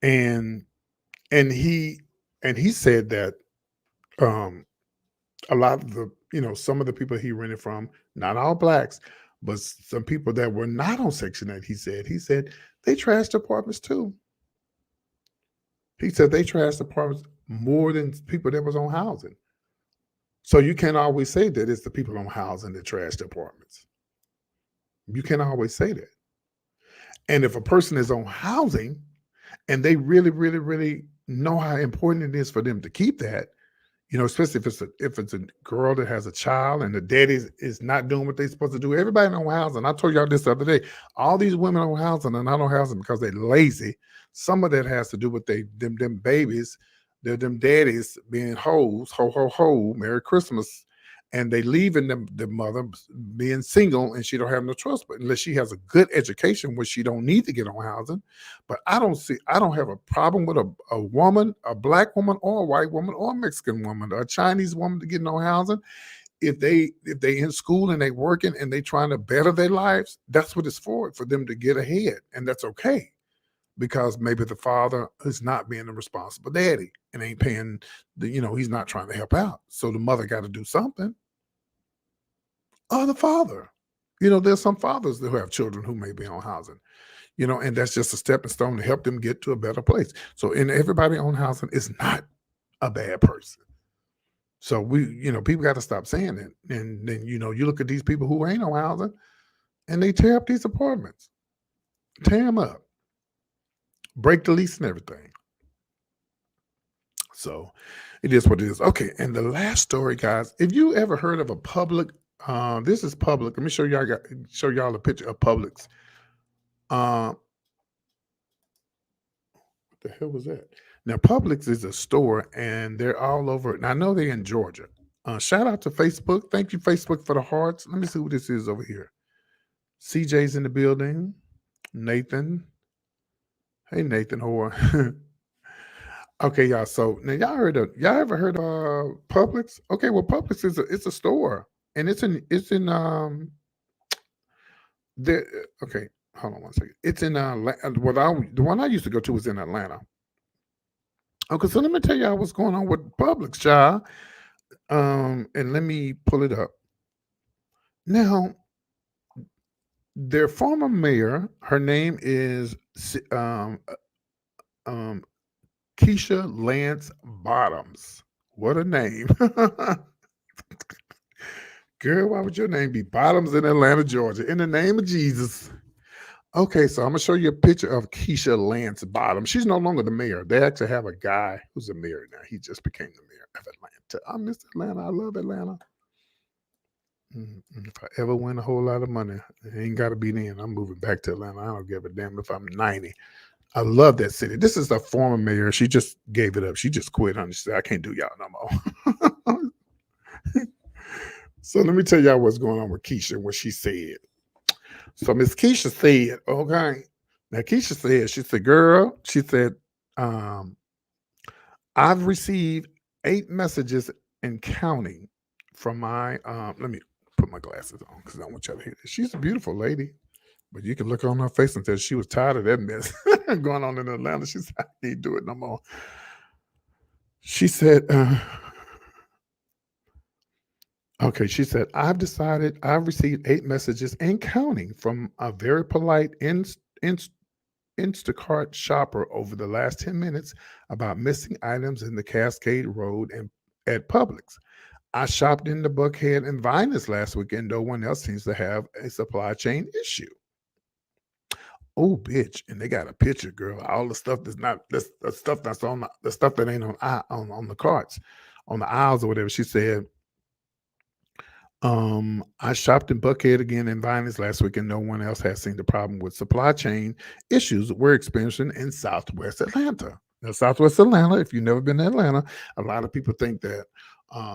C: and he said that a lot of some of the people he rented from, not all blacks, but some people that were not on Section 8. He said they trashed apartments too. He said they trashed apartments more than people that was on housing. So you can't always say that it's the people on housing that trashed apartments. You can't always say that. And if a person is on housing and they really, really, really know how important it is for them to keep that, especially if it's a girl that has a child and the daddy is not doing what they're supposed to do. Everybody on housing. I told y'all this the other day. All these women on housing are not on housing because they're lazy. Some of that has to do with them babies, them daddies being hoes, ho ho ho, Merry Christmas, and they leaving the mother being single and she don't have no trust, but unless she has a good education, which she don't need to get on housing. But I don't have a problem with a woman, a black woman or a white woman or a Mexican woman or a Chinese woman to get no housing. If they in school and they working and they trying to better their lives, that's what it's for them to get ahead. And that's okay. Because maybe the father is not being a responsible daddy and ain't paying he's not trying to help out. So the mother got to do something. Or the father. There's some fathers who have children who may be on housing, and that's just a stepping stone to help them get to a better place. So everybody on housing is not a bad person. So people got to stop saying that. And then, you look at these people who ain't on housing and they tear up these apartments, tear them up. Break the lease and everything. So it is what it is. Okay, and the last story, guys. If you ever heard of a Publix, this is Publix. Let me show y'all a picture of Publix. What the hell was that? Now, Publix is a store, and they're all over. And I know they're in Georgia. Shout out to Facebook. Thank you, Facebook, for the hearts. Let me see who this is over here. CJ's in the building. Nathan. Hey, Nathan Hoare. Okay, y'all. So now y'all ever heard of Publix? Okay, well, Publix it's a store, and it's in there. Okay, hold on one second. It's in the one I used to go to was in Atlanta. Okay, so let me tell y'all what's going on with Publix, child. And let me pull it up. Now, their former mayor, her name is Keisha Lance Bottoms. What a name. Girl, why would your name be Bottoms in Atlanta, Georgia? In the name of Jesus. Okay, so I'm going to show you a picture of Keisha Lance Bottoms. She's no longer the mayor. They actually have a guy who's the mayor now. He just became the mayor of Atlanta. I miss Atlanta. I love Atlanta. If I ever win a whole lot of money, it ain't got to be then. I'm moving back to Atlanta. I don't give a damn if I'm 90. I love that city. This is the former mayor. She just gave it up. She just quit. Honey. She said, I can't do y'all no more. So let me tell y'all what's going on with Keisha and what she said. So Miss Keisha said, okay. Now Keisha said, she said, girl, she said, um, I've received 8 messages and counting from my let me put my glasses on because I don't want y'all to hear this. She's a beautiful lady, but you can look on her face and tell she was tired of that mess going on in Atlanta. She said, I can't do it no more. She said, okay, she said, I've received 8 messages and counting from a very polite Instacart shopper over the last 10 minutes about missing items in the Cascade Road and at Publix. I shopped in the Buckhead and Viners last weekend. No one else seems to have a supply chain issue. Oh, bitch! And they got a picture, girl. All the stuff that's not the stuff that's on the stuff that ain't on the carts, on the aisles or whatever. She said, I shopped in Buckhead again in Viners last week, and no one else has seen the problem with supply chain issues we're experiencing in Southwest Atlanta. Now, Southwest Atlanta, if you've never been to Atlanta, a lot of people think that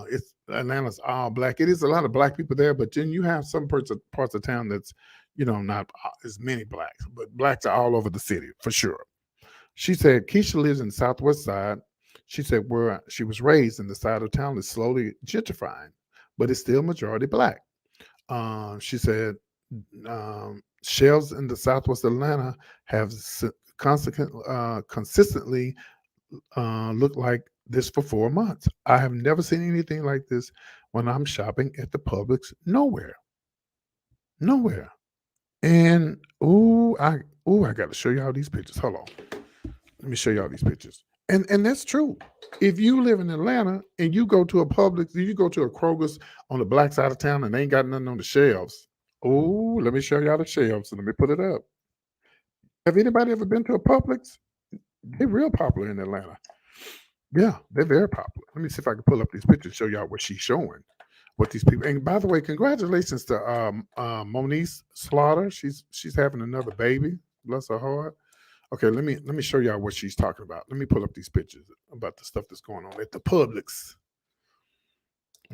C: it's Atlanta's all black. It is a lot of black people there, but then you have some parts of town that's, not as many blacks, but blacks are all over the city for sure. She said Keisha lives in the Southwest side. She said where she was raised in the side of town is slowly gentrifying, but it's still majority black. She said shelves in the Southwest Atlanta have consistently looked like this for 4 months. I have never seen anything like this when I'm shopping at the Publix. Nowhere. And I got to show y'all these pictures. Hold on, let me show y'all these pictures. And that's true. If you live in Atlanta and you go to a Publix, you go to a Kroger's on the black side of town and they ain't got nothing on the shelves. Oh, let me show y'all the shelves. Let me put it up. Have anybody ever been to a Publix? They're real popular in Atlanta. Yeah, they're very popular. Let me see if I can pull up these pictures and show y'all what she's showing. What these people. And by the way, congratulations to Moniece Slaughter. She's having another baby. Bless her heart. Okay, let me show y'all what she's talking about. Let me pull up these pictures about the stuff that's going on at the Publix.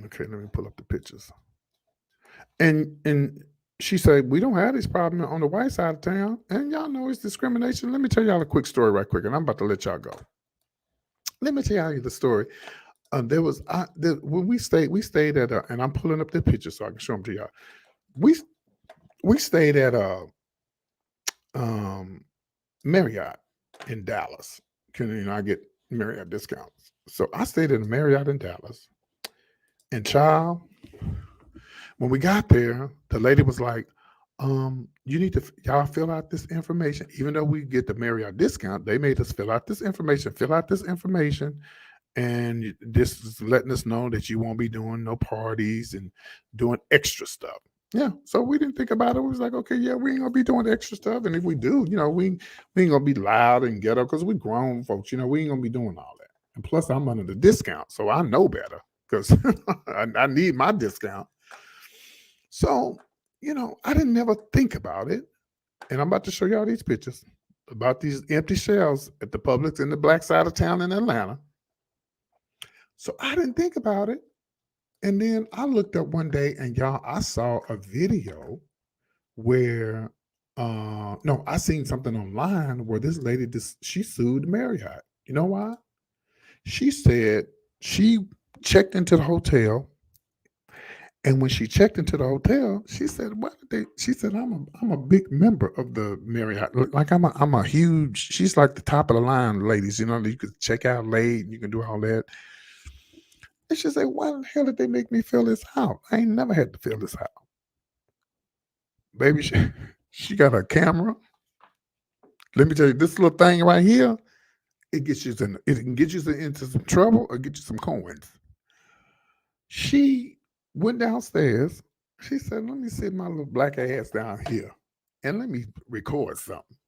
C: Okay, let me pull up the pictures. And she said, we don't have this problem on the white side of town. And y'all know it's discrimination. Let me tell y'all a quick story right quick, and I'm about to let y'all go. Let me tell you the story. There was when we stayed at and I'm pulling up the pictures so I can show them to y'all. We stayed at Marriott in Dallas. I get Marriott discounts. So I stayed in a Marriott in Dallas. And child, when we got there, the lady was like, you need to y'all fill out this information. Even though we get the Marriott discount, they made us fill out this information, and this is letting us know that you won't be doing no parties and doing extra stuff. Yeah, so we didn't think about it. We was like, okay, yeah, we ain't gonna be doing extra stuff, and if we do, we ain't gonna be loud and ghetto because we grown folks. We ain't gonna be doing all that. And plus, I'm under the discount, so I know better because I need my discount. So, I didn't never think about it, and I'm about to show y'all these pictures about these empty shelves at the Publix in the black side of town in Atlanta. So I didn't think about it. And then I looked up one day and y'all, I saw a video where, no, I seen something online where this lady, she sued Marriott. You know why? She said she checked into the hotel. And when she checked into the hotel, she said, she said, I'm a big member of the Marriott. Like I'm a huge, she's like the top of the line, ladies, you could check out late and you can do all that. And she said, why the hell did they make me fill this out? I ain't never had to fill this out. Baby, she got a camera. Let me tell you, this little thing right here, it can get you into some trouble or get you some coins. She went downstairs. She said, let me sit my little black ass down here and let me record something.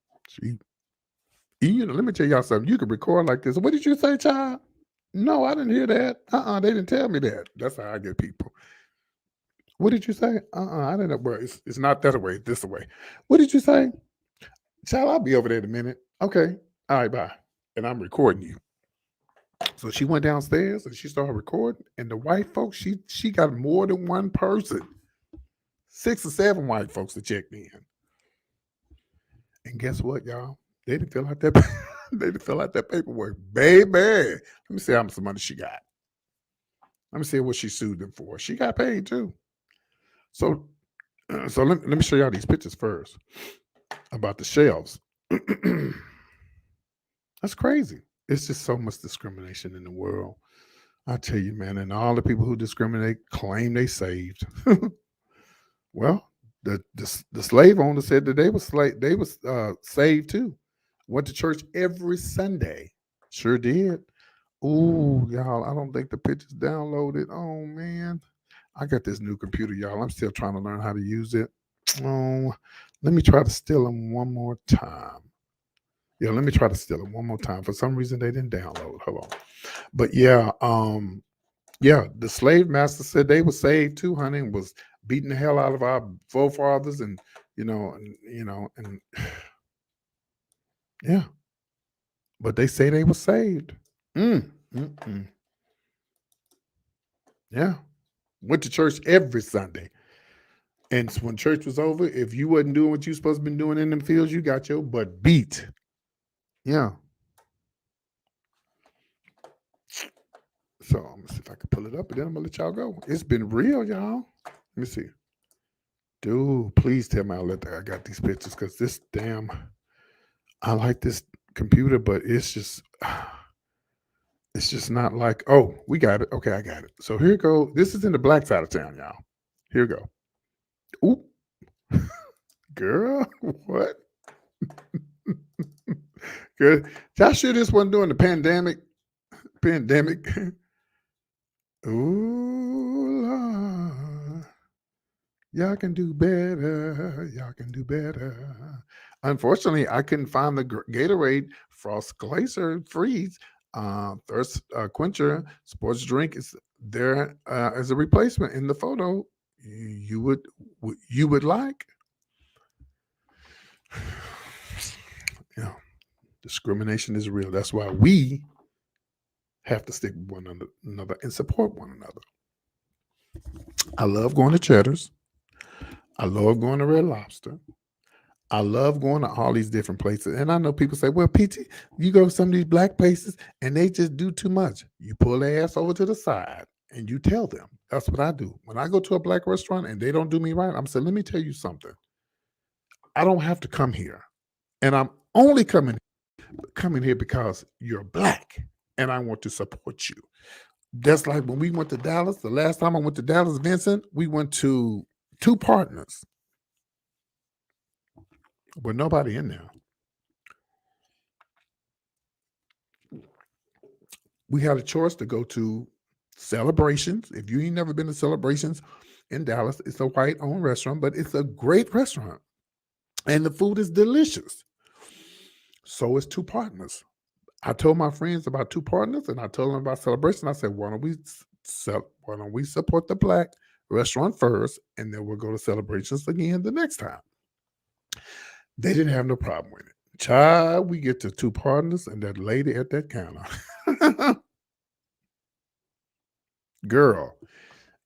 C: Let me tell y'all something. You can record like this. What did you say, child? No, I didn't hear that. They didn't tell me that. That's how I get people. What did you say? I didn't know. Well, it's not that way. It's this way. What did you say? Child, I'll be over there in a minute. Okay. All right, bye. And I'm recording you. So she went downstairs and she started recording. And the white folks, she got more than one person, 6 or 7 white folks that checked in. And guess what, y'all? They didn't fill out that. They didn't fill out that paperwork, baby. Let me see how much money she got. Let me see what she sued them for. She got paid too. So, let me show y'all these pictures first about the shelves. That's crazy. It's just so much discrimination in the world. I tell you, man, and all the people who discriminate claim they saved. Well, the slave owner said that they was saved too. Went to church every Sunday. Sure did. Ooh, y'all, I don't think the picture's downloaded. Oh man. I got this new computer, y'all. I'm still trying to learn how to use it. Oh, let me try to steal them one more time. Yeah, let me try to steal them one more time. For some reason, they didn't download. Hold on. But yeah, the slave master said they were saved too, honey, and was beating the hell out of our forefathers, and and yeah. But they say they were saved. Mm, mm, mm. Yeah. Went to church every Sunday. And when church was over, if you wasn't doing what you supposed to be doing in them fields, you got your butt beat. Yeah. So I'm gonna see if I can pull it up, and then I'm gonna let y'all go. It's been real, y'all. Let me see. Dude, please tell me I got these pictures, because this damn, I like this computer, but it's just not like, oh, we got it. Okay, I got it. So here it goes. This is in the black side of town, y'all. Here we go. Oop. Girl, what? Good. Y'all sure this wasn't during the pandemic? Ooh, Lord. Y'all can do better. Y'all can do better. Unfortunately, I couldn't find the Gatorade Frost Glacier Freeze Thirst Quencher sports drink. Is there as a replacement in the photo you would like? Yeah, discrimination is real. That's why we have to stick with one another and support one another. I love going to Cheddar's. I love going to Red Lobster. I love going to all these different places. And I know people say, well, PT, you go to some of these black places and they just do too much. You pull their ass over to the side and you tell them. That's what I do. When I go to a black restaurant and they don't do me right, I'm saying, let me tell you something. I don't have to come here. And I'm only coming here because you're black and I want to support you. That's like when we went to Dallas. The last time I went to Dallas, Vincent, we went to 2 partners. But nobody in there. We had a choice to go to Celebrations. If you ain't never been to Celebrations in Dallas, it's a white-owned restaurant, but it's a great restaurant. And the food is delicious. So it's 2 partners. I told my friends about 2 partners, and I told them about Celebration. I said, why don't we support the black restaurant first, and then we'll go to Celebrations again the next time. They didn't have no problem with it. Child, we get to 2 partners and that lady at that counter. Girl,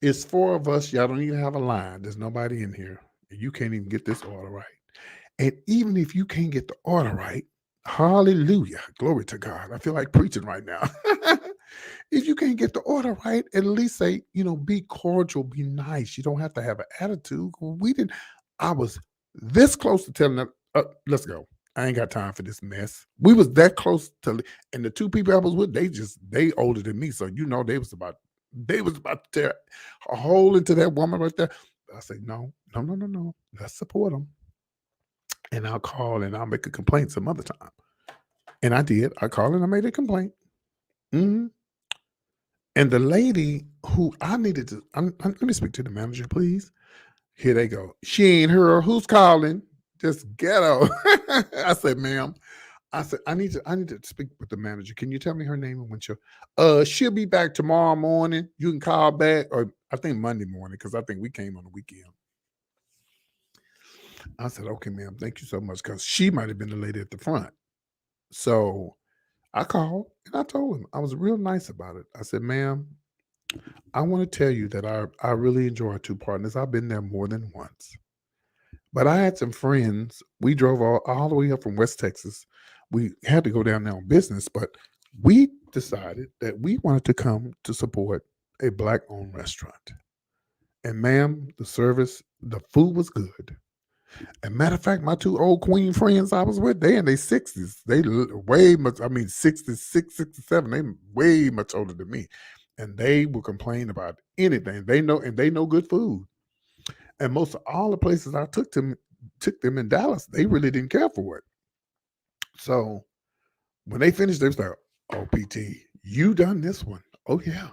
C: it's 4 of us. Y'all don't even have a line. There's nobody in here. You can't even get this order right. And even if you can't get the order right, hallelujah, glory to God. I feel like preaching right now. If you can't get the order right, at least say, be cordial, be nice. You don't have to have an attitude. I was this close to telling them, let's go. I ain't got time for this mess. We was that close to, and the 2 people I was with, they older than me. So, they was about to tear a hole into that woman right there. I said, no. Let's support them. And I'll call and I'll make a complaint some other time. And I did. I called and I made a complaint. Mm-hmm. And the lady who I needed to, let me speak to the manager, please. Here they go. She ain't her. Who's calling? Just ghetto. I said, ma'am. I said, I need to speak with the manager. Can you tell me her name and when she'll be back tomorrow morning. You can call back, or I think Monday morning, because I think we came on the weekend. I said, okay, ma'am, thank you so much, because she might have been the lady at the front. So I called and I told him I was real nice about it. I said, "Ma'am, I want to tell you that I really enjoy Two Partners. I've been there more than once, but I had some friends. We drove all the way up from West Texas. We had to go down there on business, but we decided that we wanted to come to support a black-owned restaurant. And ma'am, the food was good. And matter of fact, my two old queen friends I was with, they in their 60s. They way much, I mean, 66, 67. They way much older than me. And they will complain about anything. They know, and they know good food. And most of all the places I took them in Dallas, they really didn't care for it. So when they finished, they was like, "Oh, PT, you done this one? Oh yeah."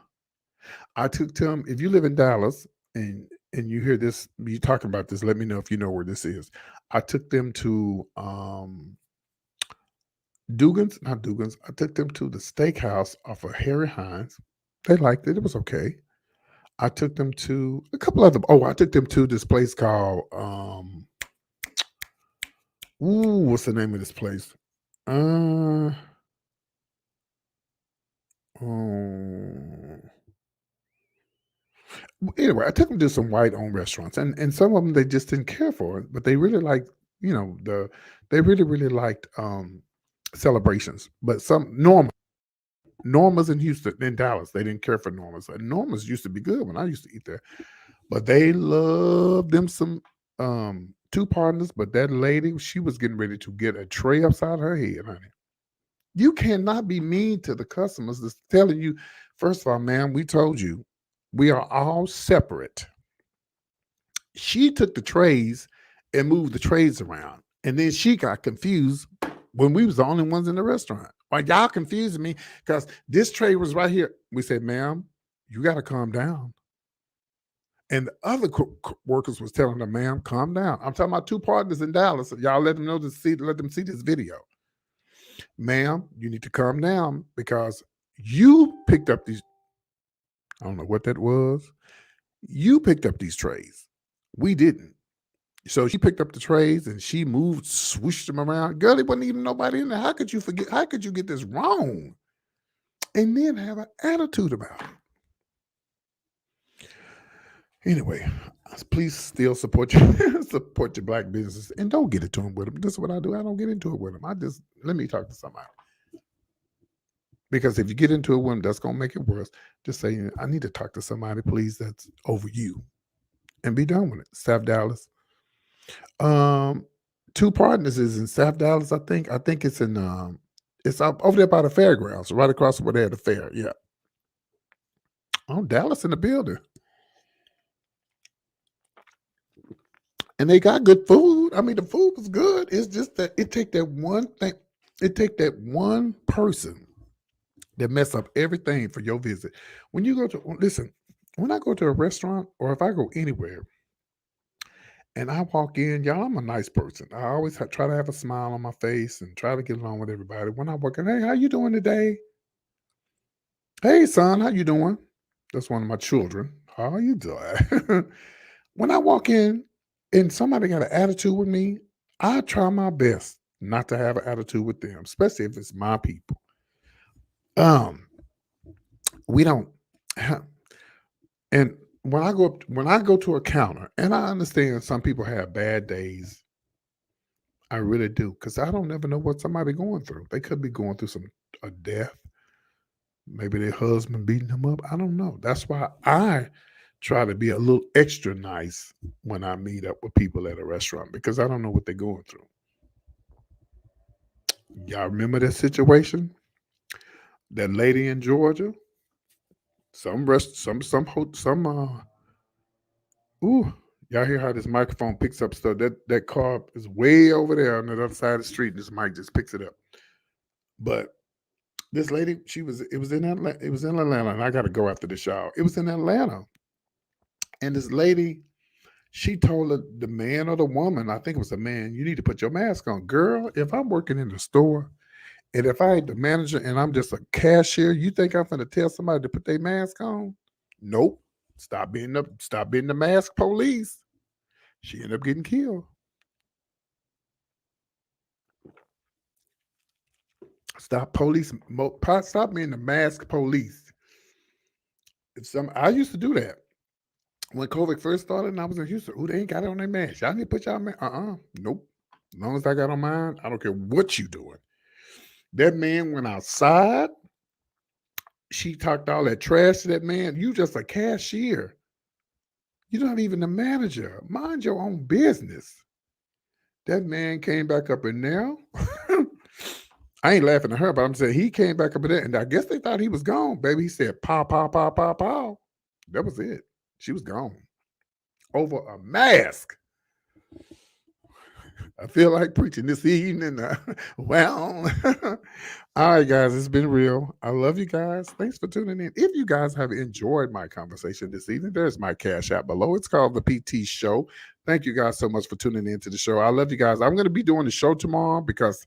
C: I took them. If you live in Dallas and you hear this, you talking about this, let me know if you know where this is. I took them to Dugan's, not Dugan's. I took them to the steakhouse off of Harry Hines. They liked it. It was okay. I took them to a couple other. Oh, I took them to this place called what's the name of this place? Uh, oh, anyway, I took them to some white-owned restaurants, and some of them they just didn't care for it, but they really liked, they really liked celebrations. But some Norma's in Houston, in Dallas, they didn't care for Norma's. And Norma's used to be good when I used to eat there, but they loved them some Two Partners. But that lady, she was getting ready to get a tray upside her head, honey. You cannot be mean to the customers that's telling you, first of all, ma'am, we told you we are all separate. She took the trays and moved the trays around. And then she got confused when we was the only ones in the restaurant. Like, y'all confusing me because this tray was right here. We said, "Ma'am, you got to calm down." And the other workers was telling them, "Ma'am, calm down." I'm talking about Two Partners in Dallas. Y'all let them know let them see this video. "Ma'am, you need to calm down because you picked up these." I don't know what that was. You picked up these trays. We didn't. So she picked up the trays and she moved, swooshed them around. Girl, there wasn't even nobody in there. How could you forget? How could you get this wrong? And then have an attitude about it. Anyway, please still support your support your black businesses and don't get into them with them. This is what I do. I don't get into it with them. I just let me talk to somebody. Because if you get into it with them, that's gonna make it worse. Just say, "I need to talk to somebody, please, that's over you." And be done with it. South Dallas. Two Partners is in South Dallas, I think. I think it's up over there by the fairgrounds, right across from where they had the fair. Yeah. Oh, Dallas in the building. And they got good food. I mean, the food was good. It's just that it take that one thing, it take that one person that mess up everything for your visit. When you go to listen, when I go to a restaurant or if I go anywhere and I walk in, y'all, I'm a nice person. I always try to have a smile on my face and try to get along with everybody. When I walk in, "Hey, how you doing today? Hey, son, how you doing?" That's one of my children. "How you doing?" When I walk in and somebody got an attitude with me, I try my best not to have an attitude with them, especially if it's my people. Um, we don't. And when I go to a counter, and I understand some people have bad days, I really do, because I don't never know what somebody going through. They could be going through a death, maybe their husband beating them up. I don't know. That's why I try to be a little extra nice when I meet up with people at a restaurant because I don't know what they're going through. Y'all remember that situation? That lady in Georgia? Some rest, some ooh, y'all hear how this microphone picks up stuff? That car is way over there on the other side of the street. And this mic just picks it up. But this lady, it was in Atlanta, and I got to go after the show. It was in Atlanta, and this lady, she told the man or the woman, I think it was the man, "You need to put your mask on, girl. If I'm working in the store, and if I ain't the manager and I'm just a cashier, you think I'm gonna tell somebody to put their mask on? Nope. Stop being the mask police." She ended up getting killed. Stop police. Stop being the mask police. I used to do that when COVID first started, and I was in Houston. Ooh, they ain't got it on their mask. Y'all need to put y'all mask. Nope. As long as I got on mine, I don't care what you doing. That man went outside. She talked all that trash to that man. You just a cashier. You're not even the manager. Mind your own business. That man came back up in there. I ain't laughing at her, but I'm saying he came back up in there, and I guess they thought he was gone, baby. He said, pow, pow, pow, pow, pow. That was it. She was gone. Over a mask. I feel like preaching this evening. Well, all right, guys, it's been real. I love you guys. Thanks for tuning in. If you guys have enjoyed my conversation this evening, there's my cash app below. It's called The PT Show. Thank you guys so much for tuning in to the show. I love you guys. I'm going to be doing the show tomorrow because,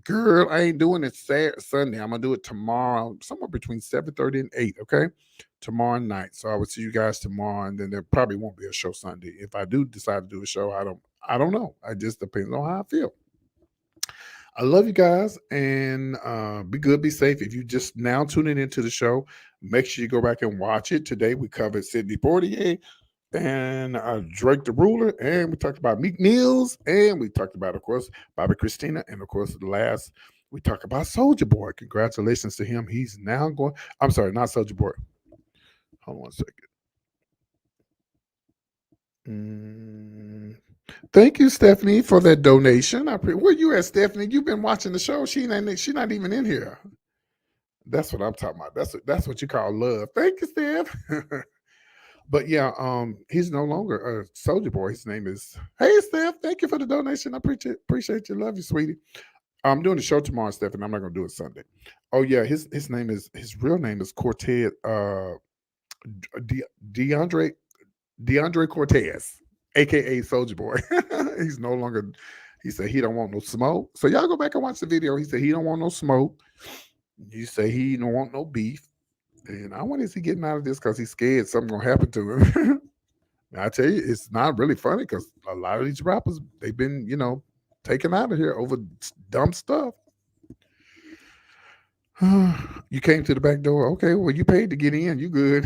C: girl, I ain't doing it Sunday. I'm going to do it tomorrow, somewhere between 7:30 and 8, okay? Tomorrow night. So I will see you guys tomorrow, and then there probably won't be a show Sunday. If I do decide to do a show, I don't know. It just depends on how I feel. I love you guys, and be good, be safe. If you just now tuning into the show, make sure you go back and watch it. Today we covered Sidney Poitier and Draco the Ruler, and we talked about Meek Mills, and we talked about, of course, Bobby Kristina, and of course, the last we talked about Soulja Boy. Congratulations to him. He's now going. I'm sorry, not Soulja Boy. Hold on one second. Thank you, Stephanie, for that donation. Where you at, Stephanie? You've been watching the show. She not even in here. That's what I'm talking about. That's what you call love. Thank you, Steph. But yeah, he's no longer a Soulja Boy. His name is Steph. Thank you for the donation. I appreciate you. Love you, sweetie. I'm doing the show tomorrow, Stephanie. I'm not gonna do it Sunday. Oh yeah, his real name is Cortez. DeAndre Cortez, aka Soulja Boy. He's no longer. He said he don't want no smoke. So y'all go back and watch the video. He said he don't want no smoke. You say he don't want no beef. And I wonder is he getting out of this because he's scared something gonna happen to him. I tell you, it's not really funny because a lot of these rappers they've been taken out of here over dumb stuff. You came to the back door. Okay, well you paid to get in. You good.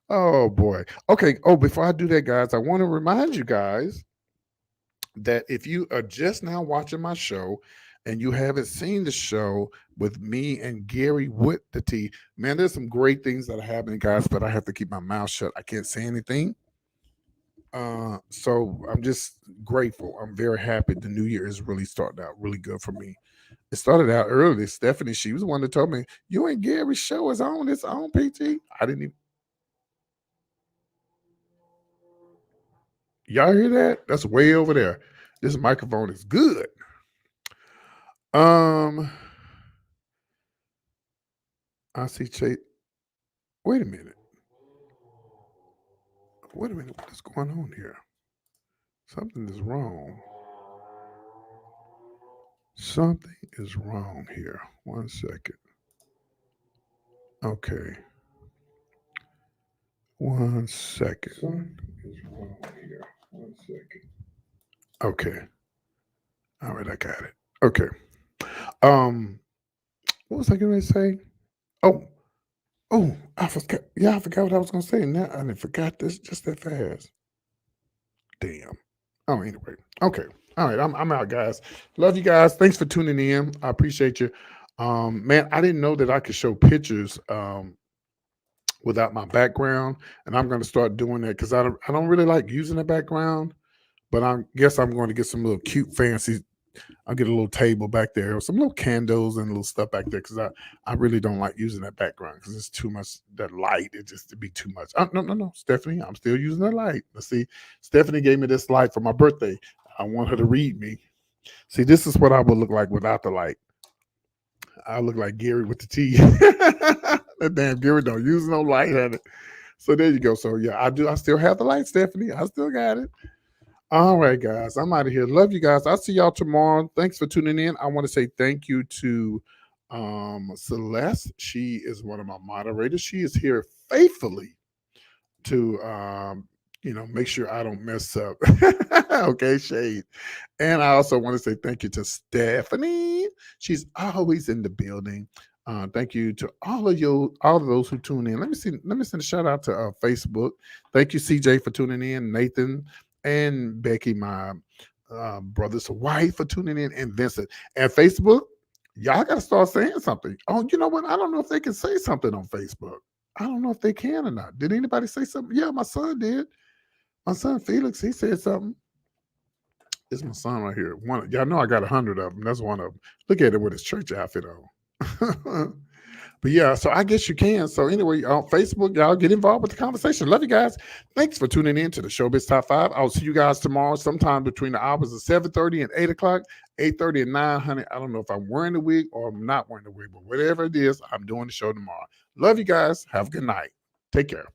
C: Oh boy. Okay. Oh, before I do that, guys, I want to remind you guys that if you are just now watching my show and you haven't seen the show with me and Gary with the T, man, there's some great things that are happening, guys, but I have to keep my mouth shut. I can't say anything. So I'm just grateful. I'm very happy. The new year is really starting out really good for me. It started out early. Stephanie, she was the one that told me, you and Gary's show is on. It's on, PT. I didn't even. Y'all hear that? That's way over there. This microphone is good. I see Chase. Wait a minute. What is going on here? Something is wrong. Something is wrong here. 1 second. Okay. 1 second. Something is wrong here. 1 second. Okay. All right, I got it. Okay. What was I going to say? Oh, I forgot. Yeah, I forgot what I was going to say. Now I forgot this just that fast. Damn. Oh, anyway. Okay. All right. I'm out, guys. Love you guys. Thanks for tuning in. I appreciate you. Man, I didn't know that I could show pictures without my background, and I'm going to start doing that because I don't really like using the background, but I guess I'm going to get some little cute, fancy. I'll get a little table back there, some little candles and little stuff back there because I really don't like using that background because it's too much, that light. It just to be too much. No, Stephanie, I'm still using that light. Let's see. Stephanie gave me this light for my birthday. I want her to read me. See, this is what I would look like without the light. I look like Gary with the T. That damn Gary don't use no light on it. So there you go. So yeah, I still have the light, Stephanie. I still got it. All right, guys. I'm out of here. Love you guys. I'll see y'all tomorrow. Thanks for tuning in. I want to say thank you to Celeste. She is one of my moderators. She is here faithfully to make sure I don't mess up. Okay, Shade. And I also want to say thank you to Stephanie. She's always in the building. Thank you to all of those who tune in. Let me send a shout out to Facebook. Thank you, CJ, for tuning in, Nathan and Becky, my brother's wife, for tuning in, and Vincent. And Facebook, y'all got to start saying something. Oh, you know what? I don't know if they can say something on Facebook. I don't know if they can or not. Did anybody say something? Yeah, my son did. My son Felix, he said something. It's my son right here. Y'all know I got 100 of them. That's one of them. Look at it with his church outfit on. But yeah, so I guess you can. So anyway, on Facebook, y'all get involved with the conversation. Love you guys. Thanks for tuning in to the Showbiz Top 5. I'll see you guys tomorrow sometime between the hours of 7:30 and 8 o'clock, 8:30 and 9, honey. I don't know if I'm wearing the wig or I'm not wearing the wig, but whatever it is, I'm doing the show tomorrow. Love you guys. Have a good night. Take care.